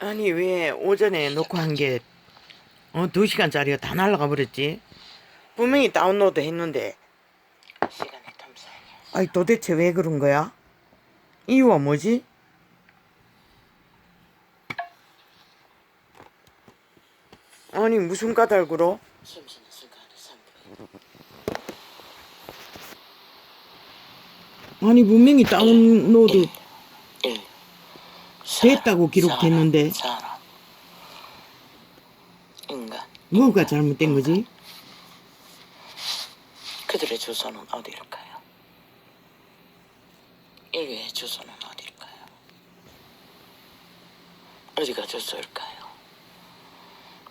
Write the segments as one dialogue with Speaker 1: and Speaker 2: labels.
Speaker 1: 아니 왜 오전에 놓고 한 게 2시간짜리가 다 날라가 버렸지? 분명히 다운로드 했는데. 시간에 탐사해야지. 아니 도대체 왜 그런 거야? 이유가 뭐지? 아니 무슨 까닭으로? 숨쉬는 순간에 산불. 아니 분명히 다운로드 됐다고 기록됐는데
Speaker 2: 사람, 인간,
Speaker 1: 뭐가 잘못된 거지?
Speaker 2: 그들의 주소는 어디일까요? 인류의 주소는 어디일까요? 어디가 주소일까요?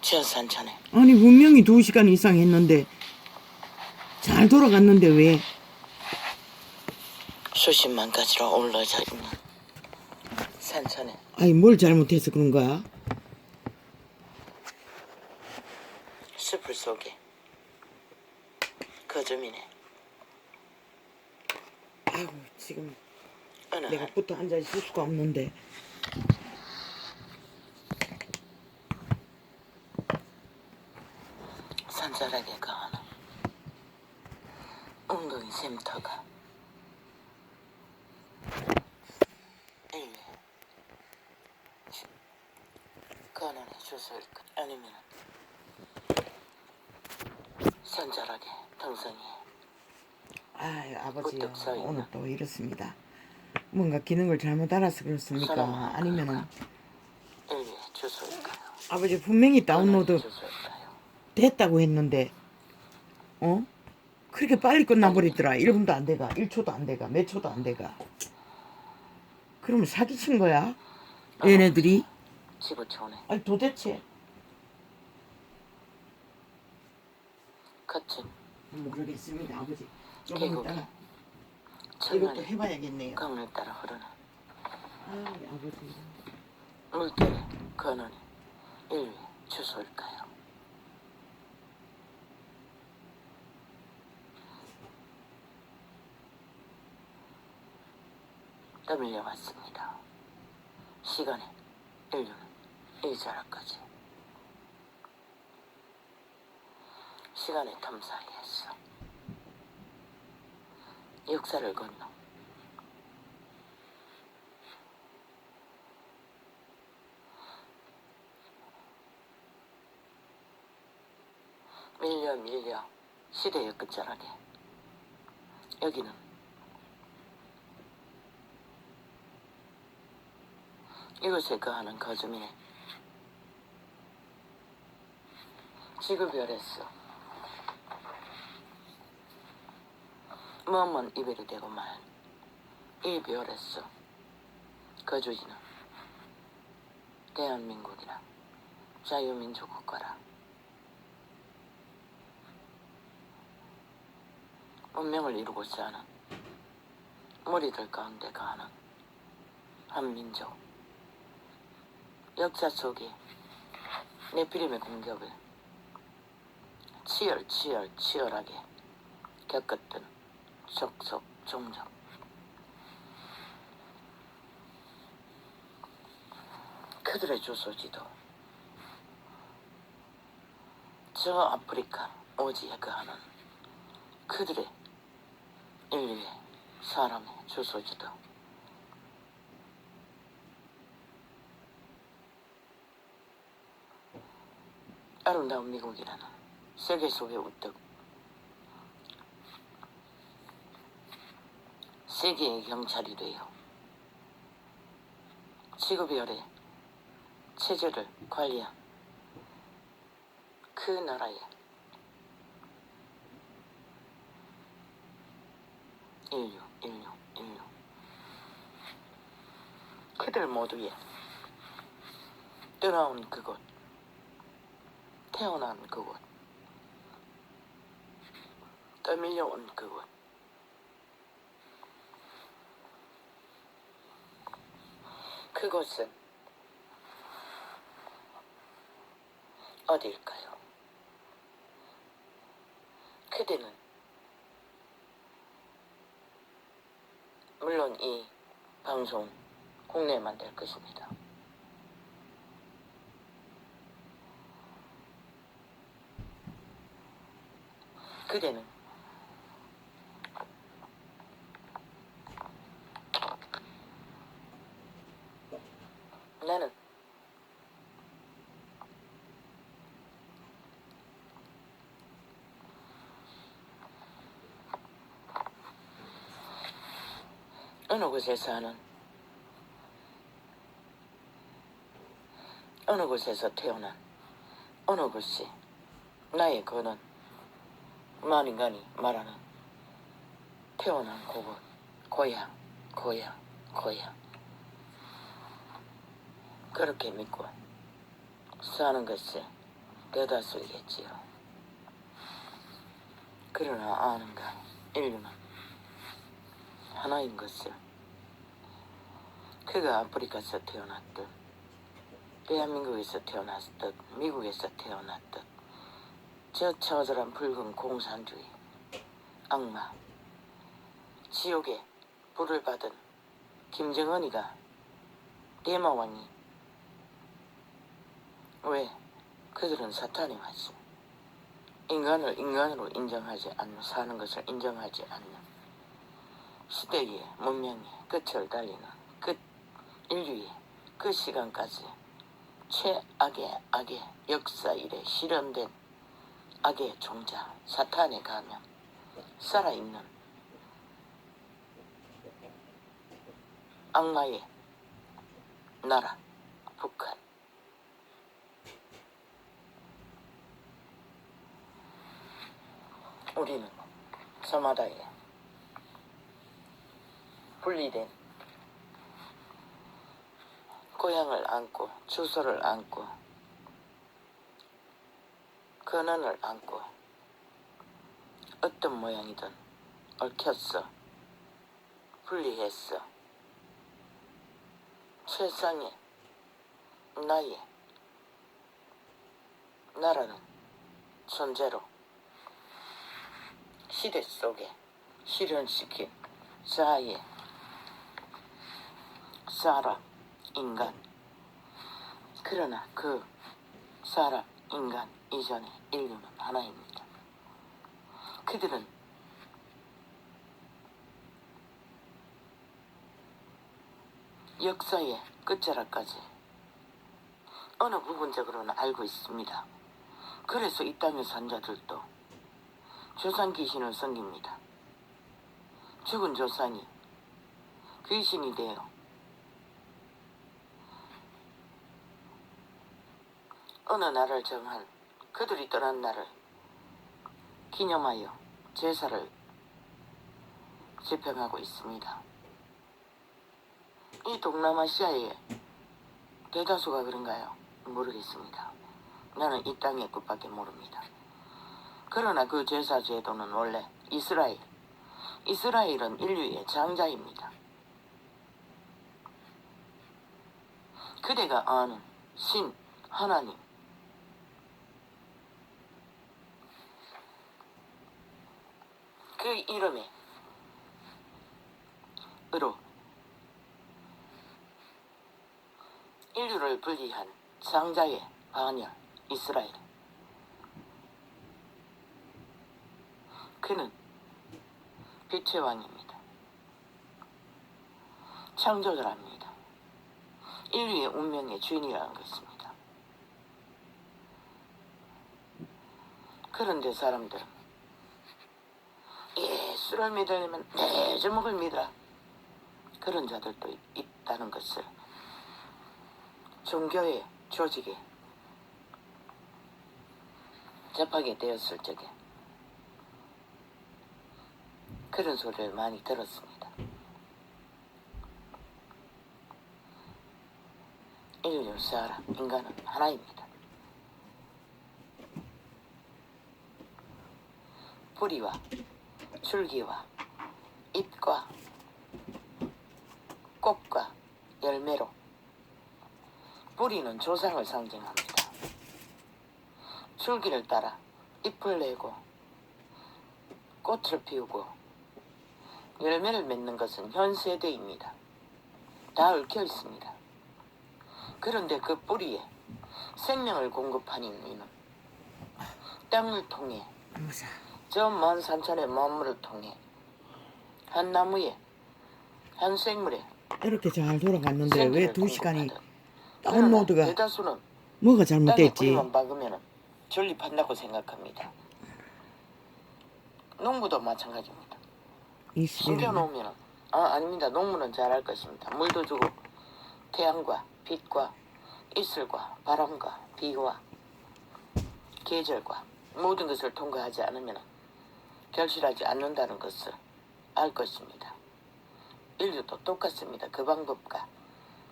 Speaker 2: 지하산천에
Speaker 1: 아니 분명히 2시간 이상 했는데 잘 돌아갔는데 왜?
Speaker 2: 수십만 가지로 어우러져 있는 산천에
Speaker 1: 아니 뭘 잘못해서 그런 거야?
Speaker 2: 숲을 속에 거주민의
Speaker 1: 아이고 지금
Speaker 2: 어느
Speaker 1: 내가
Speaker 2: 한
Speaker 1: 붙어 앉아 있을 수가 없는데.
Speaker 2: 산자락에 가하는 웅덩이 샘터가 인류의 근원의 주소일까? 아니면 산자락의 등성이
Speaker 1: 아이 아버지요
Speaker 2: 우뚝 서 있는
Speaker 1: 오늘 또 이렇습니다. 뭔가 기능을 잘못 알아서 그렇습니까?
Speaker 2: 선언한
Speaker 1: 아니면은
Speaker 2: 인류의 주소일까요?
Speaker 1: 아버지 분명히
Speaker 2: 근원의
Speaker 1: 다운로드
Speaker 2: 주소일까요?
Speaker 1: 됐다고 했는데 그렇게 빨리 끝나버리더라. 1분도 안 돼가 1초도 안 돼가 몇 초도 안 돼가. 그러면 사기친 거야? 얘네들이?
Speaker 2: 지구촌에
Speaker 1: 아니 도대체
Speaker 2: 거친
Speaker 1: 모르겠습니다 아버지. 조금
Speaker 2: 계곡이
Speaker 1: 이따가 이것도
Speaker 2: 천년의
Speaker 1: 해봐야겠네요.
Speaker 2: 강을 따라 흐르는
Speaker 1: 아 아버지
Speaker 2: 물결의 근원이 인류의 주소일까요? 떠밀려 왔습니다. 시간에 인류는 이 자락까지 시간의 탐사에서 역사를 건너 밀려 시대의 끝자락에 여기는 이곳에 거하는 거주민의 지구별에서 먼 이별이 되고 말 이 별에서 거주지는 대한민국이나 자유민주 국가라. 운명을 이루고자 하는 무리들 가운데 가는 한 민족. 역사 속에 네피림의 공격을 치열하게 겪었던 족속 종족. 그들의 주소지도 저 아프리카 오지에 거하는 그들의 인류의 사람의 주소지도 아름다운 미국이라는 세계 속에 우뚝 세계의 경찰이 되어 지구별의 체제를 관리한 그 나라의 인류 그들 모두의 떠나온 그곳 태어난 그곳 떠밀려온 그곳 그곳은 어디일까요? 그대는 물론 이 방송 국내에만 될 것입니다. 그대는 나는 어느 곳에 사는 어느 곳에서 태어난 어느 곳이 나의 거는 만인간이 말하는 태어난 그곳 고향 그렇게 믿고 사는 것이 대다수이겠지요. 그러나 아는가 인류는 하나인 것을. 그가 아프리카에서 태어났듯 대한민국에서 태어났듯 미국에서 태어났듯 저 처절한 붉은 공산주의 악마 지옥에 불을 받은 김정은이가 대마왕이 왜 그들은 사탄이 맞지. 인간을 인간으로 인정하지 않는 사는 것을 인정하지 않는 시대의 문명의 끝을 달리는 끝 인류의 그 시간까지 최악의 악의 역사 이래 실현된 악의 종자 사탄의 가면 살아있는 악마의 나라 북한. 우리는 저마다의 분리된 고향을 안고 주소를 안고 근원을 안고 어떤 모양이든 얽혔어 분리했어 세상에 나의 나라는 존재로 시대 속에 실현시킨 자아의 사람, 인간. 그러나 그 사람, 인간 이전의 인류는 하나입니다. 그들은 역사의 끝자락까지 어느 부분적으로는 알고 있습니다. 그래서 이 땅의 산자들도 조상 귀신을 섬깁니다. 죽은 조상이 귀신이 되어 어느 날을 정한 그들이 떠난 날을 기념하여 제사를 집행하고 있습니다. 이 동남아시아의 대다수가 그런가요? 모르겠습니다. 나는 이 땅의 끝밖에 모릅니다. 그러나 그 제사 제도는 원래 이스라엘은 인류의 장자입니다. 그대가 아는 신 하나님 그 이름에 으로 인류를 분리한 장자의 반열 이스라엘. 그는 빛의 왕입니다. 창조자랍니다. 인류의 운명의 주인이라는 것입니다. 그런데 사람들은 예수를 믿으려면 내 주먹을 믿어라. 그런 자들도 있다는 것을 종교의 조직에 접하게 되었을 적에 그런 소리를 많이 들었습니다. 인류 사람, 인간은 하나입니다. 뿌리와 줄기와 잎과 꽃과 열매로 뿌리는 조상을 상징합니다. 줄기를 따라 잎을 내고 꽃을 피우고 열매를 맺는 것은 현 세대입니다. 다 얽혀 있습니다. 그런데 그 뿌리에 생명을 공급하는 이는 땅을 통해 저 먼 산천의 만물을 통해 한 나무에 한 생물에
Speaker 1: 이렇게 잘 돌아갔는데 왜
Speaker 2: 생기를
Speaker 1: 2시간이
Speaker 2: 공급하듯. 그러나
Speaker 1: 다운로드가
Speaker 2: 대다수는
Speaker 1: 뭐가
Speaker 2: 땅에
Speaker 1: 잘못됐지?
Speaker 2: 뿌리만 박으면 전립한다고 생각합니다. 농부도 마찬가지입니다.
Speaker 1: 이 시대는
Speaker 2: 심겨놓으면 아닙니다. 농부는 잘할 것입니다. 물도 주고 태양과 빛과 이슬과 바람과 비와 계절과 모든 것을 통과하지 않으면 결실하지 않는다는 것을 알 것입니다. 인류도 똑같습니다. 그 방법과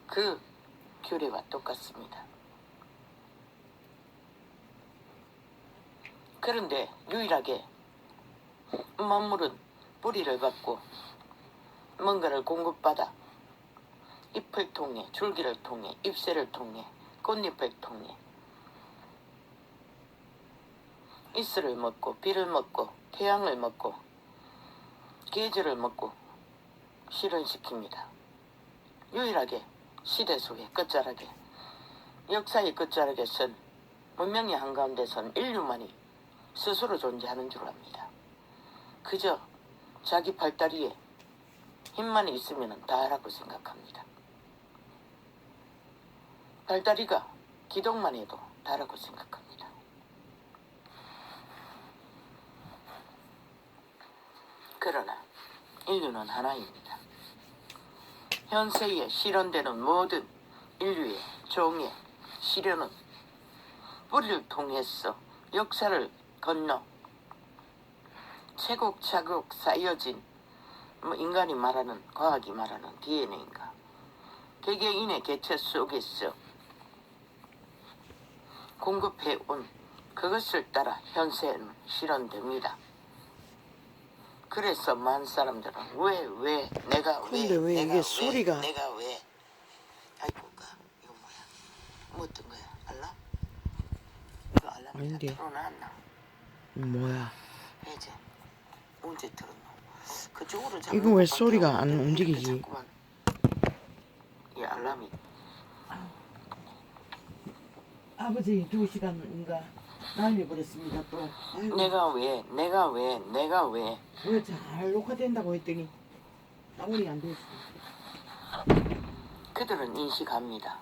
Speaker 2: 그 규례와 똑같습니다. 그런데 유일하게 만물은 뿌리를 받고 뭔가를 공급받아 잎을 통해 줄기를 통해 잎새를 통해 꽃잎을 통해 이슬을 먹고 비를 먹고 태양을 먹고 계절을 먹고 실현시킵니다. 유일하게 시대 속에 끝자락에 역사의 끝자락에 선 문명의 한가운데 선 인류만이 스스로 존재하는 줄 압니다. 그저 자기 팔다리에 힘만 있으면 다라고 생각합니다. 팔다리가 기동만 해도 다라고 생각합니다. 그러나 인류는 하나입니다. 현세에 실현되는 모든 인류의 종의 시련은 뿌리를 통해서 역사를 건너 차곡차곡 쌓여진 인간이 말하는 과학이 말하는 DNA인가 개개인의 개체 속에서 공급해온 그것을 따라 현세는 실현됩니다. 그래서 많은 사람들은 왜 내가
Speaker 1: 근데 왜
Speaker 2: 내가
Speaker 1: 이게 소리가
Speaker 2: 내가 왜 아이고가 이거 뭐야 뭐 어떤 거야 알람? 이거 알람이
Speaker 1: 아닌데.
Speaker 2: 틀어놨나?
Speaker 1: 뭐야?
Speaker 2: 이제 언제 틀었노? 그쪽으로
Speaker 1: 이거 왜 소리가 안 움직이지?
Speaker 2: 이 알람이
Speaker 1: 아버지 2시간인가 날려버렸습니다 또.
Speaker 2: 내가 왜
Speaker 1: 왜 잘 녹화된다고 했더니 다운이 안 됐어.
Speaker 2: 그들은 인식합니다.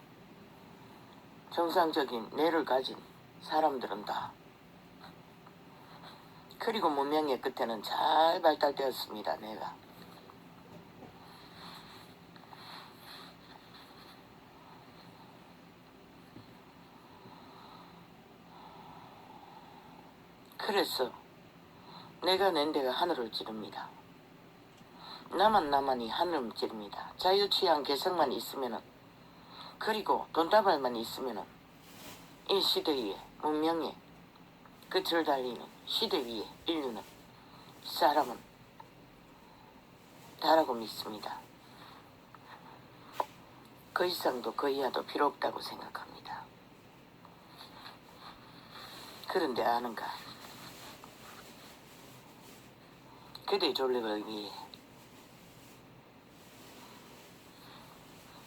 Speaker 2: 정상적인 뇌를 가진 사람들은 다. 그리고 문명의 끝에는 잘 발달되었습니다. 뇌가. 그래서 내가 낸 데가 하늘을 찌릅니다. 나만이 하늘을 찌릅니다. 자유취향 개성만 있으면은 그리고 돈다발만 있으면은 이 시대 위에 문명의 끝을 달리는 시대 위에 인류는 사람은 다라고 믿습니다. 그 이상도 그 이하도 필요 없다고 생각합니다. 그런데 아는가? 그대의 존립을 위해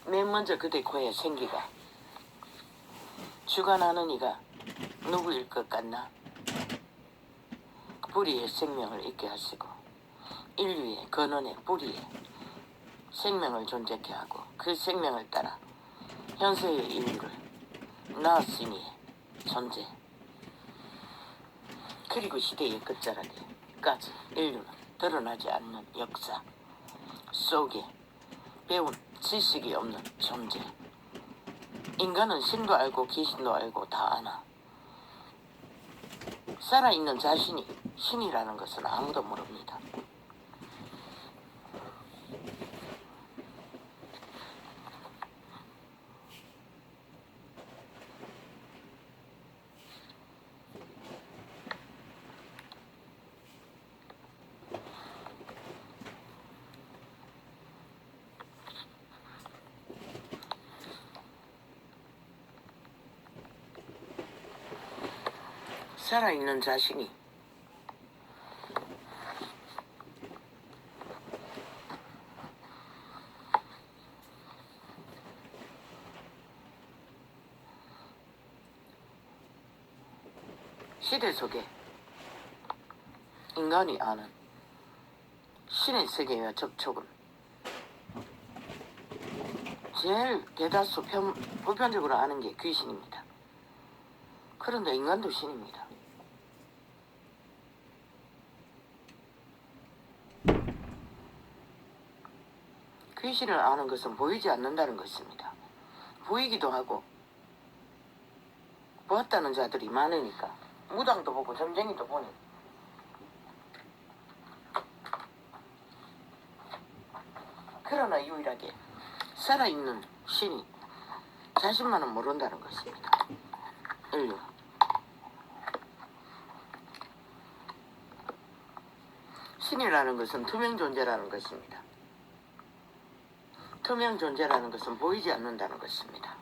Speaker 2: 맨 먼저 그대 코에 생기가 주관하는 이가 누구일 것 같나? 뿌리의 생명을 있게 하시고 인류의 근원의 뿌리에 생명을 존재케 하고 그 생명을 따라 현세의 인류를 낳았으니 존재 그리고 시대의 끝자락에까지 인류는 드러나지 않는 역사 속에 배운 지식이 없는 존재. 인간은 신도 알고 귀신도 알고 다 아나. 살아있는 자신이 신이라는 것은 아무도 모릅니다. 살아있는 자신이 시대 속에 인간이 아는 신의 세계와 접촉은 제일 대다수 보편적으로 아는 게 귀신입니다. 그런데 인간도 신입니다. 귀신을 아는 것은 보이지 않는다는 것입니다. 보이기도 하고 보았다는 자들이 많으니까 무당도 보고 점쟁이도 보니 그러나 유일하게 살아있는 신이 자신만은 모른다는 것입니다. 인류 신이라는 것은 투명 존재라는 것입니다. 투명 존재라는 것은 보이지 않는다는 것입니다.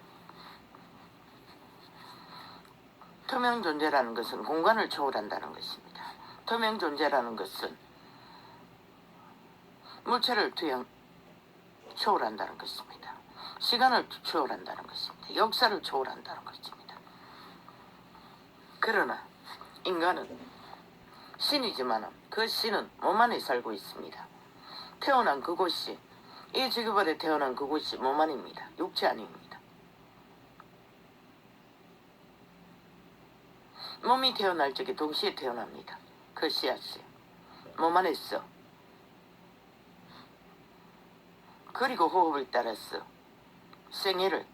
Speaker 2: 투명 존재라는 것은 공간을 초월한다는 것입니다. 투명 존재라는 것은 물체를 초월한다는 것입니다. 시간을 초월한다는 것입니다. 역사를 초월한다는 것입니다. 그러나 인간은 신이지만 그 신은 몸 안에 살고 있습니다. 태어난 그곳이 이 지구 아래 태어난 그곳이 몸 안입니다. 육체 아닙니다. 몸이 태어날 적에 동시에 태어납니다. 그 씨앗이 몸 안에서 그리고 호흡을 따라서 생애를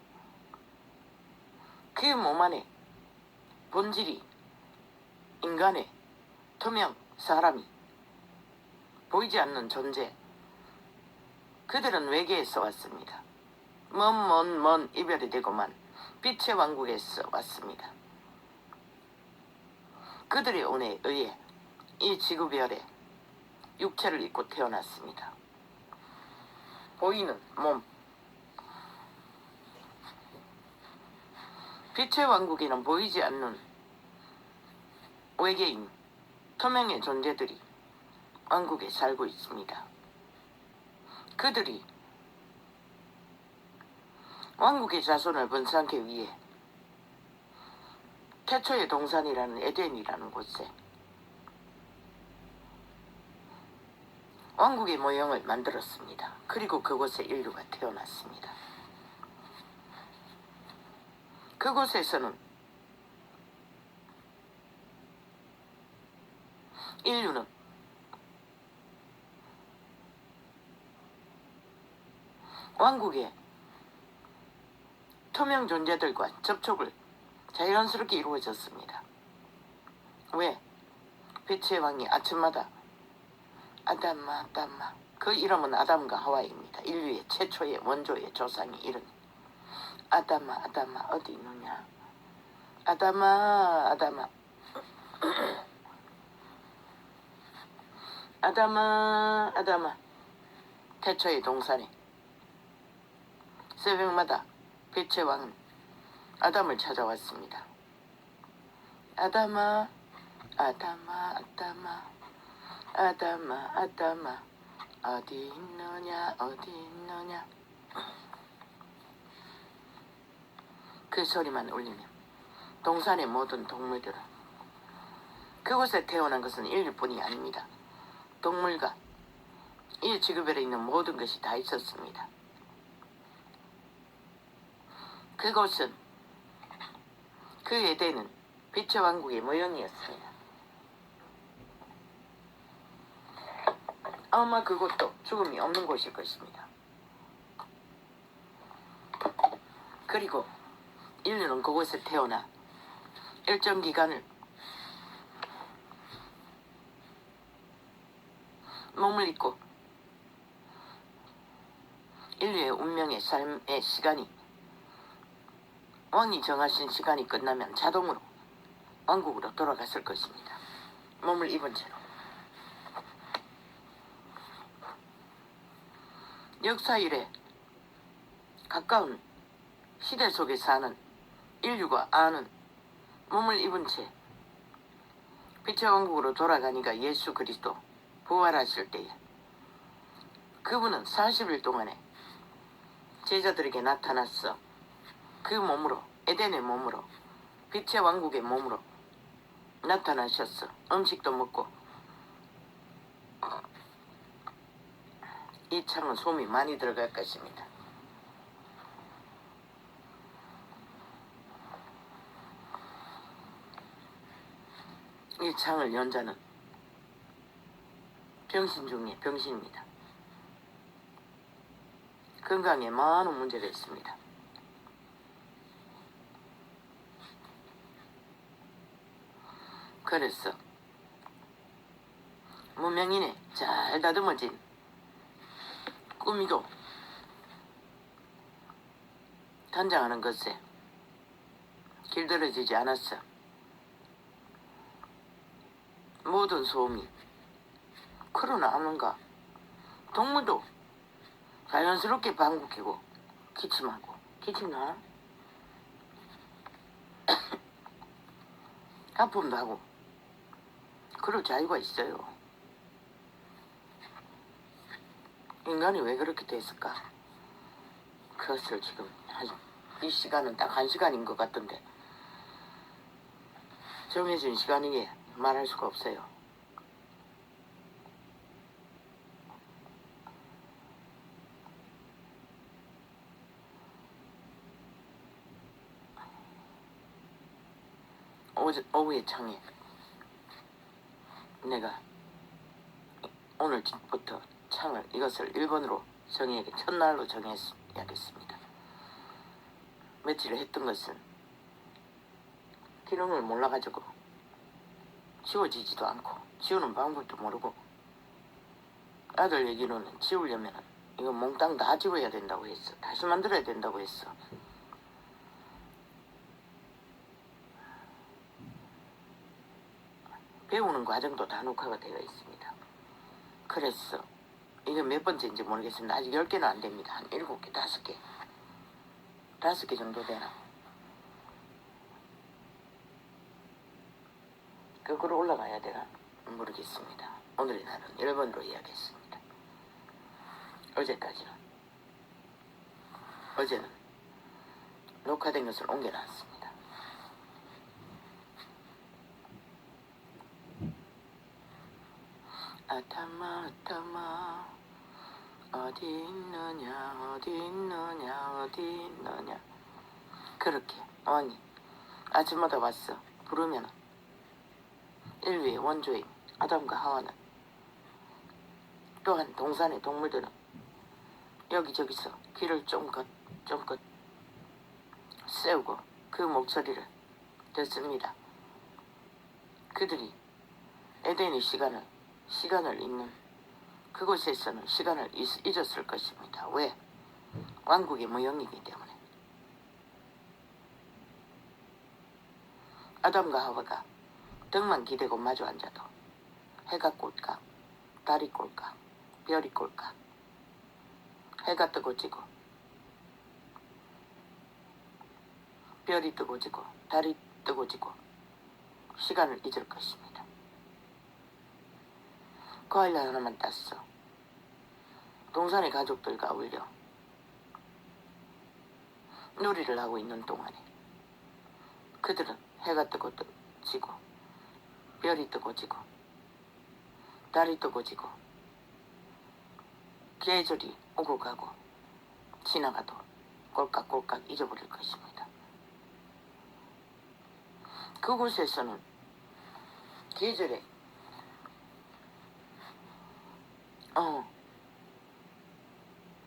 Speaker 2: 그 몸 안에 본질이 인간의 투명 사람이 보이지 않는 존재 그들은 외계에서 왔습니다. 먼 이별이 되고만 빛의 왕국에서 왔습니다. 그들의 운에 의해 이 지구별에 육체를 입고 태어났습니다. 보이는 몸 빛의 왕국에는 보이지 않는 외계인 투명의 존재들이 왕국에 살고 있습니다. 그들이 왕국의 자손을 번성하기 위해 태초의 동산이라는 에덴이라는 곳에 왕국의 모형을 만들었습니다. 그리고 그곳에 인류가 태어났습니다. 그곳에서는 인류는 왕국의 투명 존재들과 접촉을 자연스럽게 이루어졌습니다. 왜? 빛의 왕이 아침마다 아담마 그 이름은 아담과 하와입니다. 인류의 최초의 원조의 조상이 이름 아담마 어디 있느냐 아담마 태초의 동산에 새벽마다 빛의 왕은 아담을 찾아왔습니다. 아담아 어디 있느냐 그 소리만 울리면 동산의 모든 동물들은 그곳에 태어난 것은 인류뿐이 아닙니다. 동물과 이 지구별에 있는 모든 것이 다 있었습니다. 그곳은 그 에덴은 빛의 왕국의 모형이었습니다. 아마 그곳도 죽음이 없는 곳일 것입니다. 그리고 인류는 그곳에 태어나 일정 기간을 몸을 잊고 인류의 운명의 삶의 시간이 왕이 정하신 시간이 끝나면 자동으로 왕국으로 돌아갔을 것입니다. 몸을 입은 채로. 역사 이래 가까운 시대 속에 사는 인류가 아는 몸을 입은 채 빛의 왕국으로 돌아가니까 예수 그리스도 부활하실 때에 그분은 40일 동안에 제자들에게 나타났어. 그 몸으로 에덴의 몸으로 빛의 왕국의 몸으로 나타나셨어. 음식도 먹고 이 창은 솜이 많이 들어갈 것입니다. 이 창을 연 자는 병신 중에 병신입니다. 건강에 많은 문제가 있습니다. 그래서 무명인의 잘 다듬어진 꾸미고 단장하는 것에 길들여지지 않았어. 모든 소음이 크로나는가 동물도 자연스럽게 방구 끼고 기침하고 기침나 하품도 하고 그럴 자유가 있어요. 인간이 왜 그렇게 됐을까? 그것을 지금 이 시간은 딱 1시간인 것 같던데 정해진 시간이기에 말할 수가 없어요. 오후에 창에 내가 오늘부터 창을 이것을 1번으로 첫날로 정해야겠습니다. 며칠 했던 것은 기능을 몰라가지고 지워지지도 않고 지우는 방법도 모르고 아들 얘기로는 지우려면 이거 몽땅 다 지워야 된다고 했어. 다시 만들어야 된다고 했어. 배우는 과정도 다 녹화가 되어 있습니다. 그래서 이게 몇 번째인지 모르겠습니다. 아직 10개는 안 됩니다. 한 7개, 5개. 5개 정도 되나? 거꾸로 올라가야 되나? 모르겠습니다. 오늘의 날은 1번으로 이야기했습니다. 어제는 녹화된 것을 옮겨놨습니다. 아타마 어디 있느냐 그렇게 왕이 아침마다 왔어. 부르면 인류의 원조인 아담과 하와는 또한 동산의 동물들은 여기저기서 귀를 쫑긋 세우고 그 목소리를 듣습니다. 그들이 에덴의 시간을 잊는 그곳에서는 시간을 잊었을 것입니다. 왜? 왕국의 무형이기 때문에. 아담과 하와가 등만 기대고 마주 앉아도 해가 꼴까 달이 꼴까 별이 꼴까 해가 뜨고 지고 별이 뜨고 지고 달이 뜨고 지고 시간을 잊을 것입니다. 과일 하나만 땄어. 동산의 가족들과 어울려 놀이를 하고 있는 동안에 그들은 해가 뜨고 지고 별이 뜨고 지고 달이 뜨고 지고 계절이 오고 가고 지나가도 꼴깍꼴깍 잊어버릴 것입니다. 그곳에서는 계절에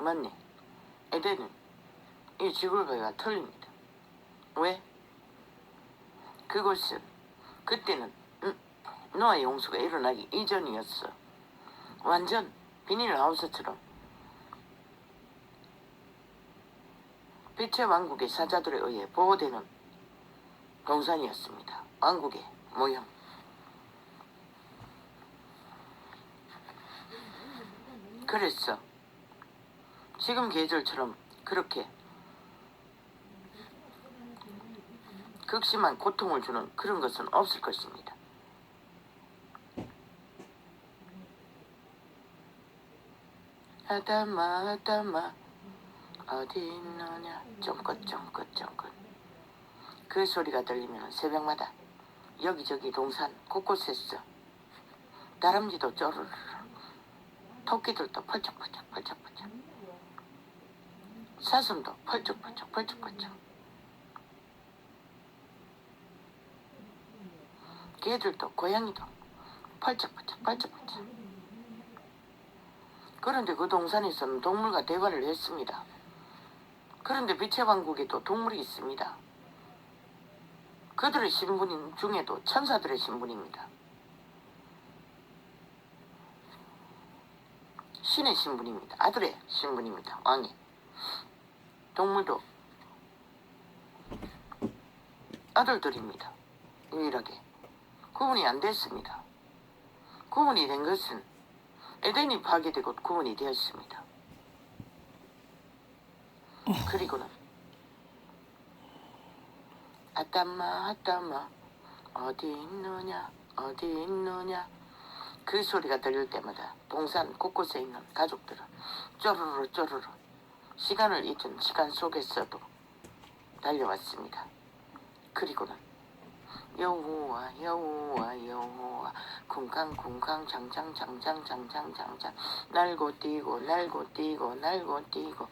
Speaker 2: 맞네. 에덴은 이 지구별과 틀립니다. 왜? 그것은 그때는 노아의 홍수가 일어나기 이전이었어. 완전 비닐하우스처럼 빛의 왕국의 사자들에 의해 보호되는 동산이었습니다. 왕국의 모형. 그래서 지금 계절처럼 그렇게 극심한 고통을 주는 그런 것은 없을 것입니다. 아담아 어디 있느냐 쫑긋 그 소리가 들리면 새벽마다 여기저기 동산 곳곳에서 다람쥐도 쪼르르 토끼들도 펄쩍펄쩍 펄쩍펄쩍, 사슴도 펄쩍펄쩍 펄쩍펄쩍, 개들도 고양이도 펄쩍펄쩍 펄쩍펄쩍. 그런데 그 동산에서는 동물과 대화를 했습니다. 그런데 빛의 왕국에도 동물이 있습니다. 그들의 신분 중에도 천사들의 신분입니다. 신의 신분입니다. 아들의 신분입니다. 왕이. 동물도 아들들입니다. 유일하게. 구분이 안 됐습니다. 구분이 된 것은 에덴이 파괴되고 구분이 되었습니다. 그리고는 아따마 아따마 어디 있느냐 어디 있느냐 그 소리가 들릴 때마다 동산 곳곳에 있는 가족들은 쪼르르 쪼르르 시간을 잊은 시간 속에서도 달려왔습니다. 그리고는 여호와 여호와 여호와 쿵쾅쿵쾅 장장장장장장장장 날고 뛰고 날고 뛰고 날고 뛰고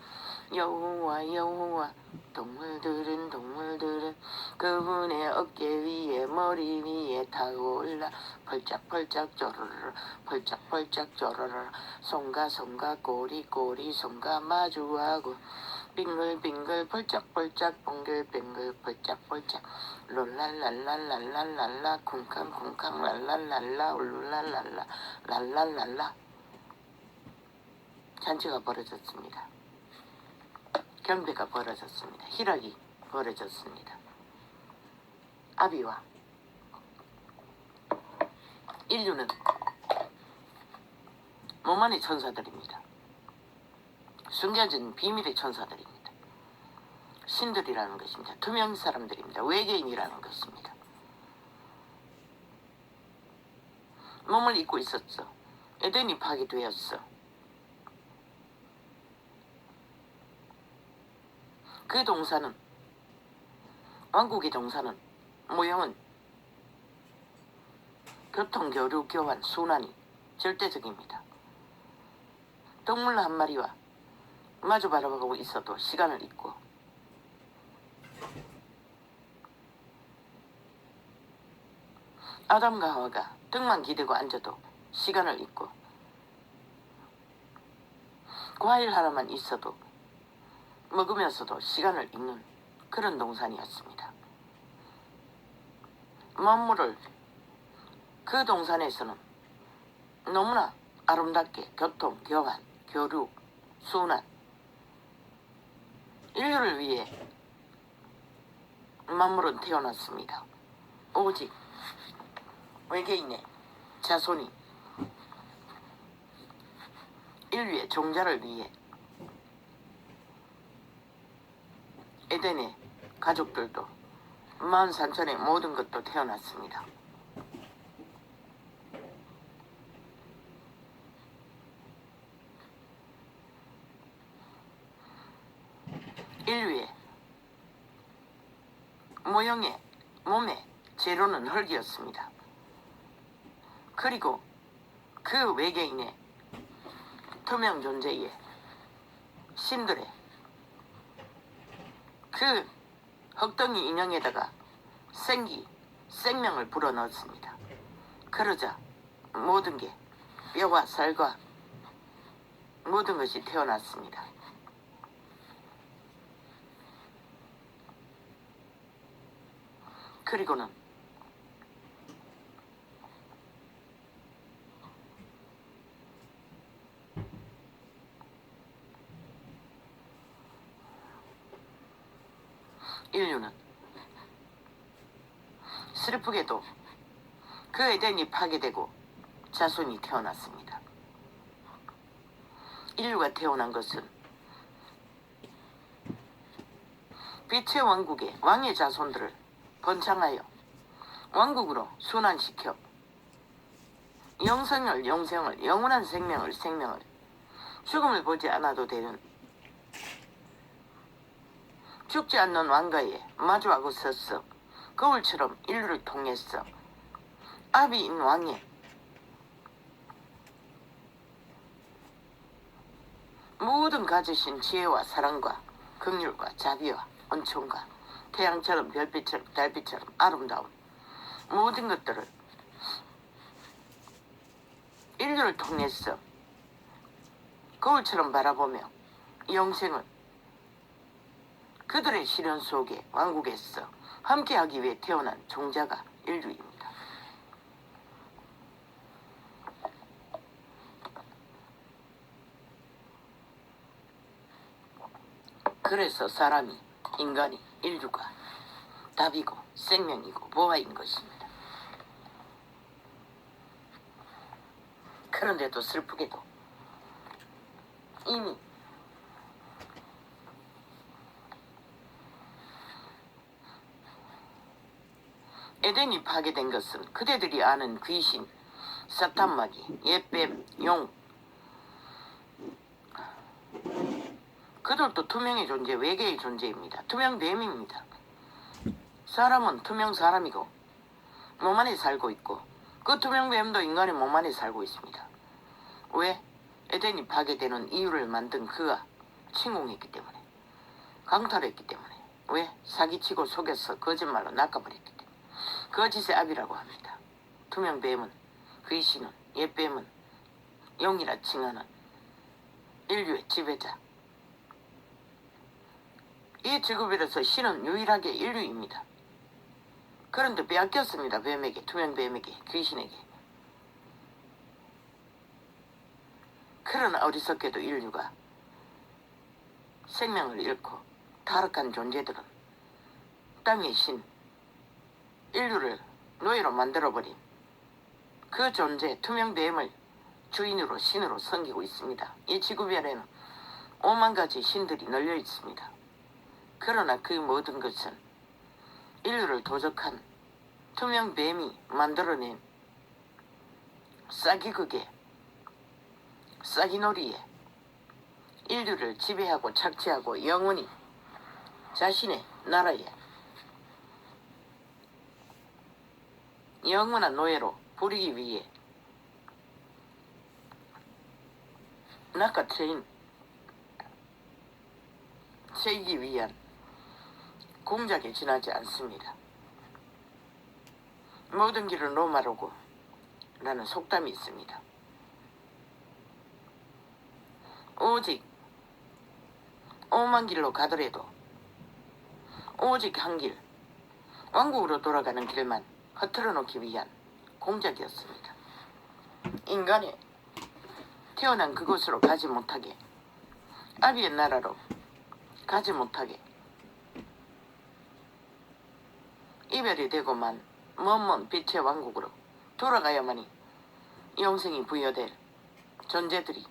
Speaker 2: 여호와 여호와 동물들은 그분의 어깨 위에 머리 위에 타올라 펄짝펄짝 쪼르르 펄짝펄짝 쪼르르 손과 손과 꼬리 손과 마주하고 빙글빙글 펄짝펄짝 빙글빙글 펄짝펄짝 롤랄랄랄랄랄랄라 쿵쾅쿵쾅 랄랄랄라 울랄랄라 랄랄랄라. 잔치가 벌어졌습니다. 경배가 벌어졌습니다. 희락이 벌어졌습니다. 아비와 인류는 몸 안의 천사들입니다. 숨겨진 비밀의 천사들입니다. 신들이라는 것입니다. 투명 사람들입니다. 외계인이라는 것입니다. 몸을 입고 있었어. 에덴이 파괴되었어. 그 동산은 왕국의 동산은 모형은 교통, 교류, 교환, 순환이 절대적입니다. 동물 한 마리와 마주 바라보고 있어도 시간을 잊고 아담과 하와가 등만 기대고 앉아도 시간을 잊고 과일 하나만 있어도 먹으면서도 시간을 잊는 그런 동산이었습니다. 만물을 그 동산에서는 너무나 아름답게 교통, 교환, 교류, 순환 인류를 위해 만물은 태어났습니다. 오직 외계인의 자손이 인류의 종자를 위해 에덴의 가족들도 마흔 산천의 모든 것도 태어났습니다. 인류의 모형의 몸의 재료는 흙이었습니다. 그리고 그 외계인의 투명 존재의 신들의 그 흙덩이 인형에다가 생명을 불어넣었습니다. 그러자 모든 게 뼈와 살과 모든 것이 태어났습니다. 그리고는 인류는 슬프게도 그 에덴이 파괴되고 자손이 태어났습니다. 인류가 태어난 것은 빛의 왕국의 왕의 자손들을 번창하여 왕국으로 순환시켜 영생을 영원한 생명을 죽음을 보지 않아도 되는 죽지 않는 왕가에 마주하고 섰어. 거울처럼 인류를 통했어. 아비인 왕의 모든 가지신 지혜와 사랑과 긍휼과 자비와 은총과 태양처럼 별빛처럼 달빛처럼 아름다운 모든 것들을 인류를 통해서 거울처럼 바라보며 영생을 그들의 시련 속에 왕국에서 함께하기 위해 태어난 종자가 인류입니다. 그래서 사람이, 인간이, 인류가 답이고 생명이고 보화인 것입니다. 그런데도 슬프게도 이미 에덴이 파괴된 것은 그대들이 아는 귀신, 사탄마귀, 옛뱀, 용, 그들도 투명의 존재, 외계의 존재입니다. 투명 뱀입니다. 사람은 투명 사람이고 몸 안에 살고 있고 그 투명 뱀도 인간의 몸 안에 살고 있습니다. 왜? 에덴이 파괴되는 이유를 만든 그가 침공했기 때문에, 강탈했기 때문에. 왜? 사기치고 속여서 거짓말로 낚아버렸기 때문에. 거짓의 압이라고 합니다. 투명 뱀은, 귀신은, 옛뱀은, 영이라 칭하는 인류의 지배자. 이 지구별에서 신은 유일하게 인류입니다. 그런데 빼앗겼습니다. 뱀에게, 투명 뱀에게, 귀신에게. 그러나 어리석게도 인류가 생명을 잃고 타락한 존재들은 땅의 신, 인류를 노예로 만들어버린 그 존재, 투명 뱀을 주인으로 신으로 섬기고 있습니다. 이 지구별에는 5만 가지 신들이 널려 있습니다. 그러나 그 모든 것은 인류를 도적한 투명 뱀이 만들어낸 싸기극에, 싸기놀이에 인류를 지배하고 착취하고 영원히 자신의 나라에 영원한 노예로 부리기 위해 낚아채기 위한 공작에 지나지 않습니다. 모든 길은 로마로고 라는 속담이 있습니다. 오직 5만 길로 가더라도 오직 한 길, 왕국으로 돌아가는 길만 허틀어 놓기 위한 공작이었습니다. 인간이 태어난 그곳으로 가지 못하게, 아비의 나라로 가지 못하게, 이별이 되고만 먼 빛의 왕국으로 돌아가야만이 영생이 부여될 존재들이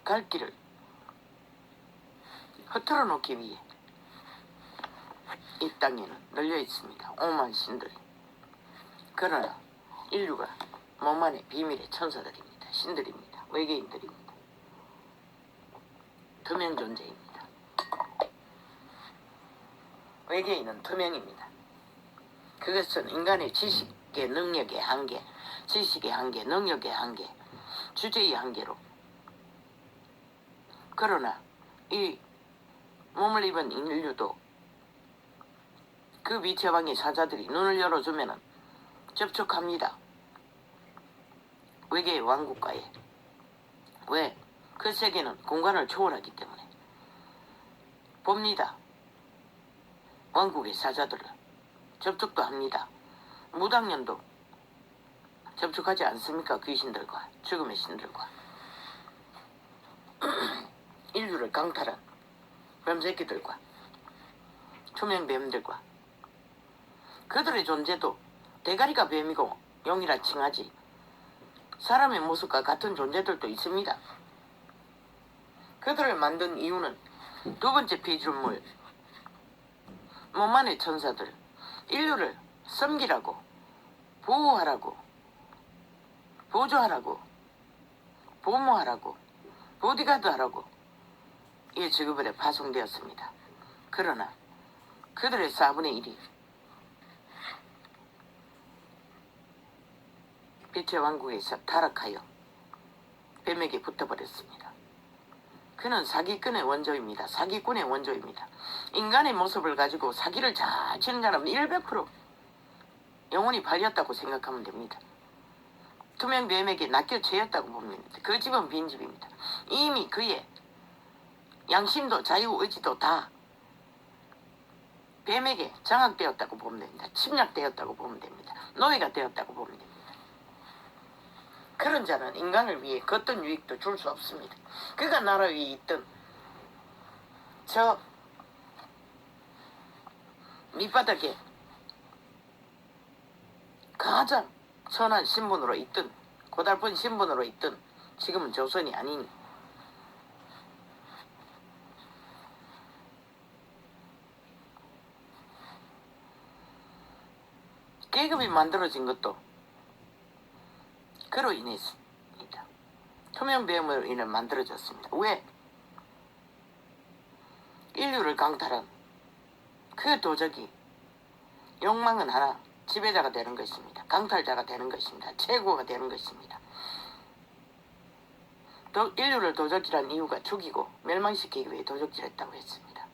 Speaker 2: 갈 길을 허틀어 놓기 위해 이 땅에는 널려 있습니다. 오만 신들이. 그러나 인류가 몸 안에 비밀의 천사들입니다. 신들입니다. 외계인들입니다. 투명 존재입니다. 외계인은 투명입니다. 그것은 인간의 지식의 능력의 한계, 지식의 한계, 능력의 한계, 주제의 한계로. 그러나 이 몸을 입은 인류도 그 위체왕의 사자들이 눈을 열어주면 접촉합니다. 외계의 왕국과에. 왜? 그 세계는 공간을 초월하기 때문에. 봅니다. 왕국의 사자들을 접촉도 합니다. 무당년도 접촉하지 않습니까? 귀신들과 죽음의 신들과. 인류를 강탈한 뱀새끼들과 투명뱀들과 그들의 존재도 대가리가 뱀이고 용이라 칭하지 사람의 모습과 같은 존재들도 있습니다. 그들을 만든 이유는 두 번째 피조물, 몸 안의 천사들, 인류를 섬기라고, 보호하라고, 보조하라고, 보모하라고, 보디가드하라고 이 지구별에 파송되었습니다. 그러나 그들의 4분의 1이 빛의 왕국에서 타락하여 뱀에게 붙어버렸습니다. 그는 사기꾼의 원조입니다. 사기꾼의 원조입니다. 인간의 모습을 가지고 사기를 잘 치는 사람은 100% 영혼이 발렸다고 생각하면 됩니다. 투명 뱀에게 낚여채였다고 봅니다. 그 집은 빈집입니다. 이미 그의 양심도 자유의지도 다 뱀에게 장악되었다고 보면 됩니다. 침략되었다고 보면 됩니다. 노예가 되었다고 보면 됩니다. 그런 자는 인간을 위해 어떤 유익도 줄 수 없습니다. 그가 나라 위에 있던 저 밑바닥에 가장 선한 신분으로 있던, 고달픈 신분으로 있던, 지금은 조선이 아니니 계급이 만들어진 것도 그로 인했습니다. 투명뱀으로 인해 만들어졌습니다. 왜? 인류를 강탈한 그 도적이 욕망은 하나, 지배자가 되는 것입니다. 강탈자가 되는 것입니다. 최고가 되는 것입니다. 인류를 도적질한 이유가 죽이고 멸망시키기 위해 도적질했다고 했습니다.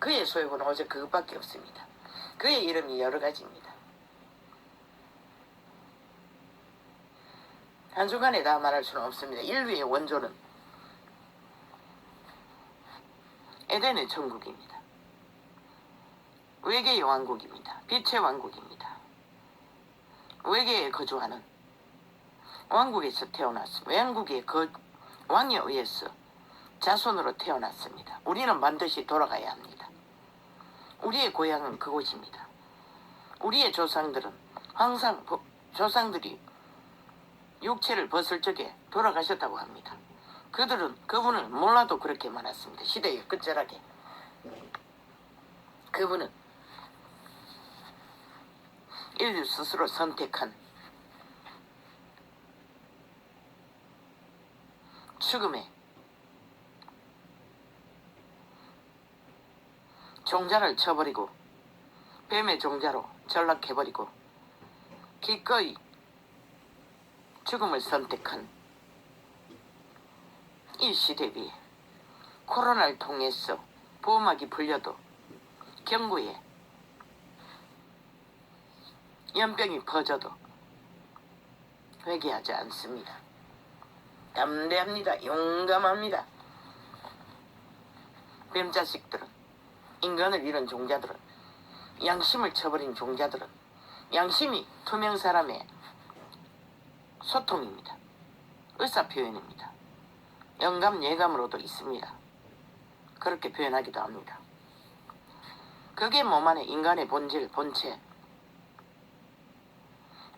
Speaker 2: 그의 소욕은 오직 그것밖에 없습니다. 그의 이름이 여러 가지입니다. 한순간에 다 말할 수는 없습니다. 인류의 원조는 에덴의 천국입니다. 외계의 왕국입니다. 빛의 왕국입니다. 외계에 거주하는 왕국에서 태어났습니다. 왕국의 왕에 의해서 자손으로 태어났습니다. 우리는 반드시 돌아가야 합니다. 우리의 고향은 그곳입니다. 우리의 조상들은 항상 조상들이 육체를 벗을 적에 돌아가셨다고 합니다. 그분을 몰라도 그렇게 말했습니다. 시대의 끝자락에 그분은 인류 스스로 선택한 죽음의 종자를 쳐버리고 뱀의 종자로 전락해버리고 기꺼이 죽음을 선택한 이 시대에 코로나를 통해서 보호막이 풀려도 경구에 연병이 퍼져도 회개하지 않습니다. 담대합니다. 용감합니다. 뱀자식들은, 인간을 잃은 종자들은, 양심을 쳐버린 종자들은 양심이 투명 사람의 소통입니다. 의사표현입니다. 영감, 예감으로도 있습니다. 그렇게 표현하기도 합니다. 그게 몸 안에 인간의 본질, 본체,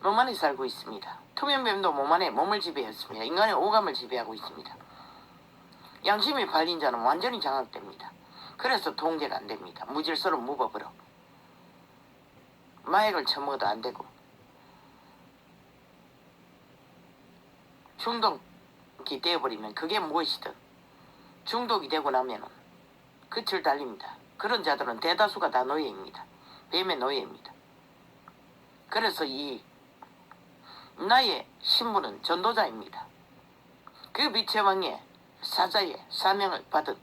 Speaker 2: 몸 안에 살고 있습니다. 투명뱀도 몸 안에 몸을 지배했습니다. 인간의 오감을 지배하고 있습니다. 양심이 발린 자는 완전히 장악됩니다. 그래서 통제가 안 됩니다. 무질서로 묵어버려. 마약을 처먹어도 안 되고 중독이 되어버리면 그게 무엇이든 중독이 되고 나면은 끝을 달립니다. 그런 자들은 대다수가 다 노예입니다. 뱀의 노예입니다. 그래서 나의 신분은 전도자입니다. 그 빛의 왕의 사자의 사명을 받은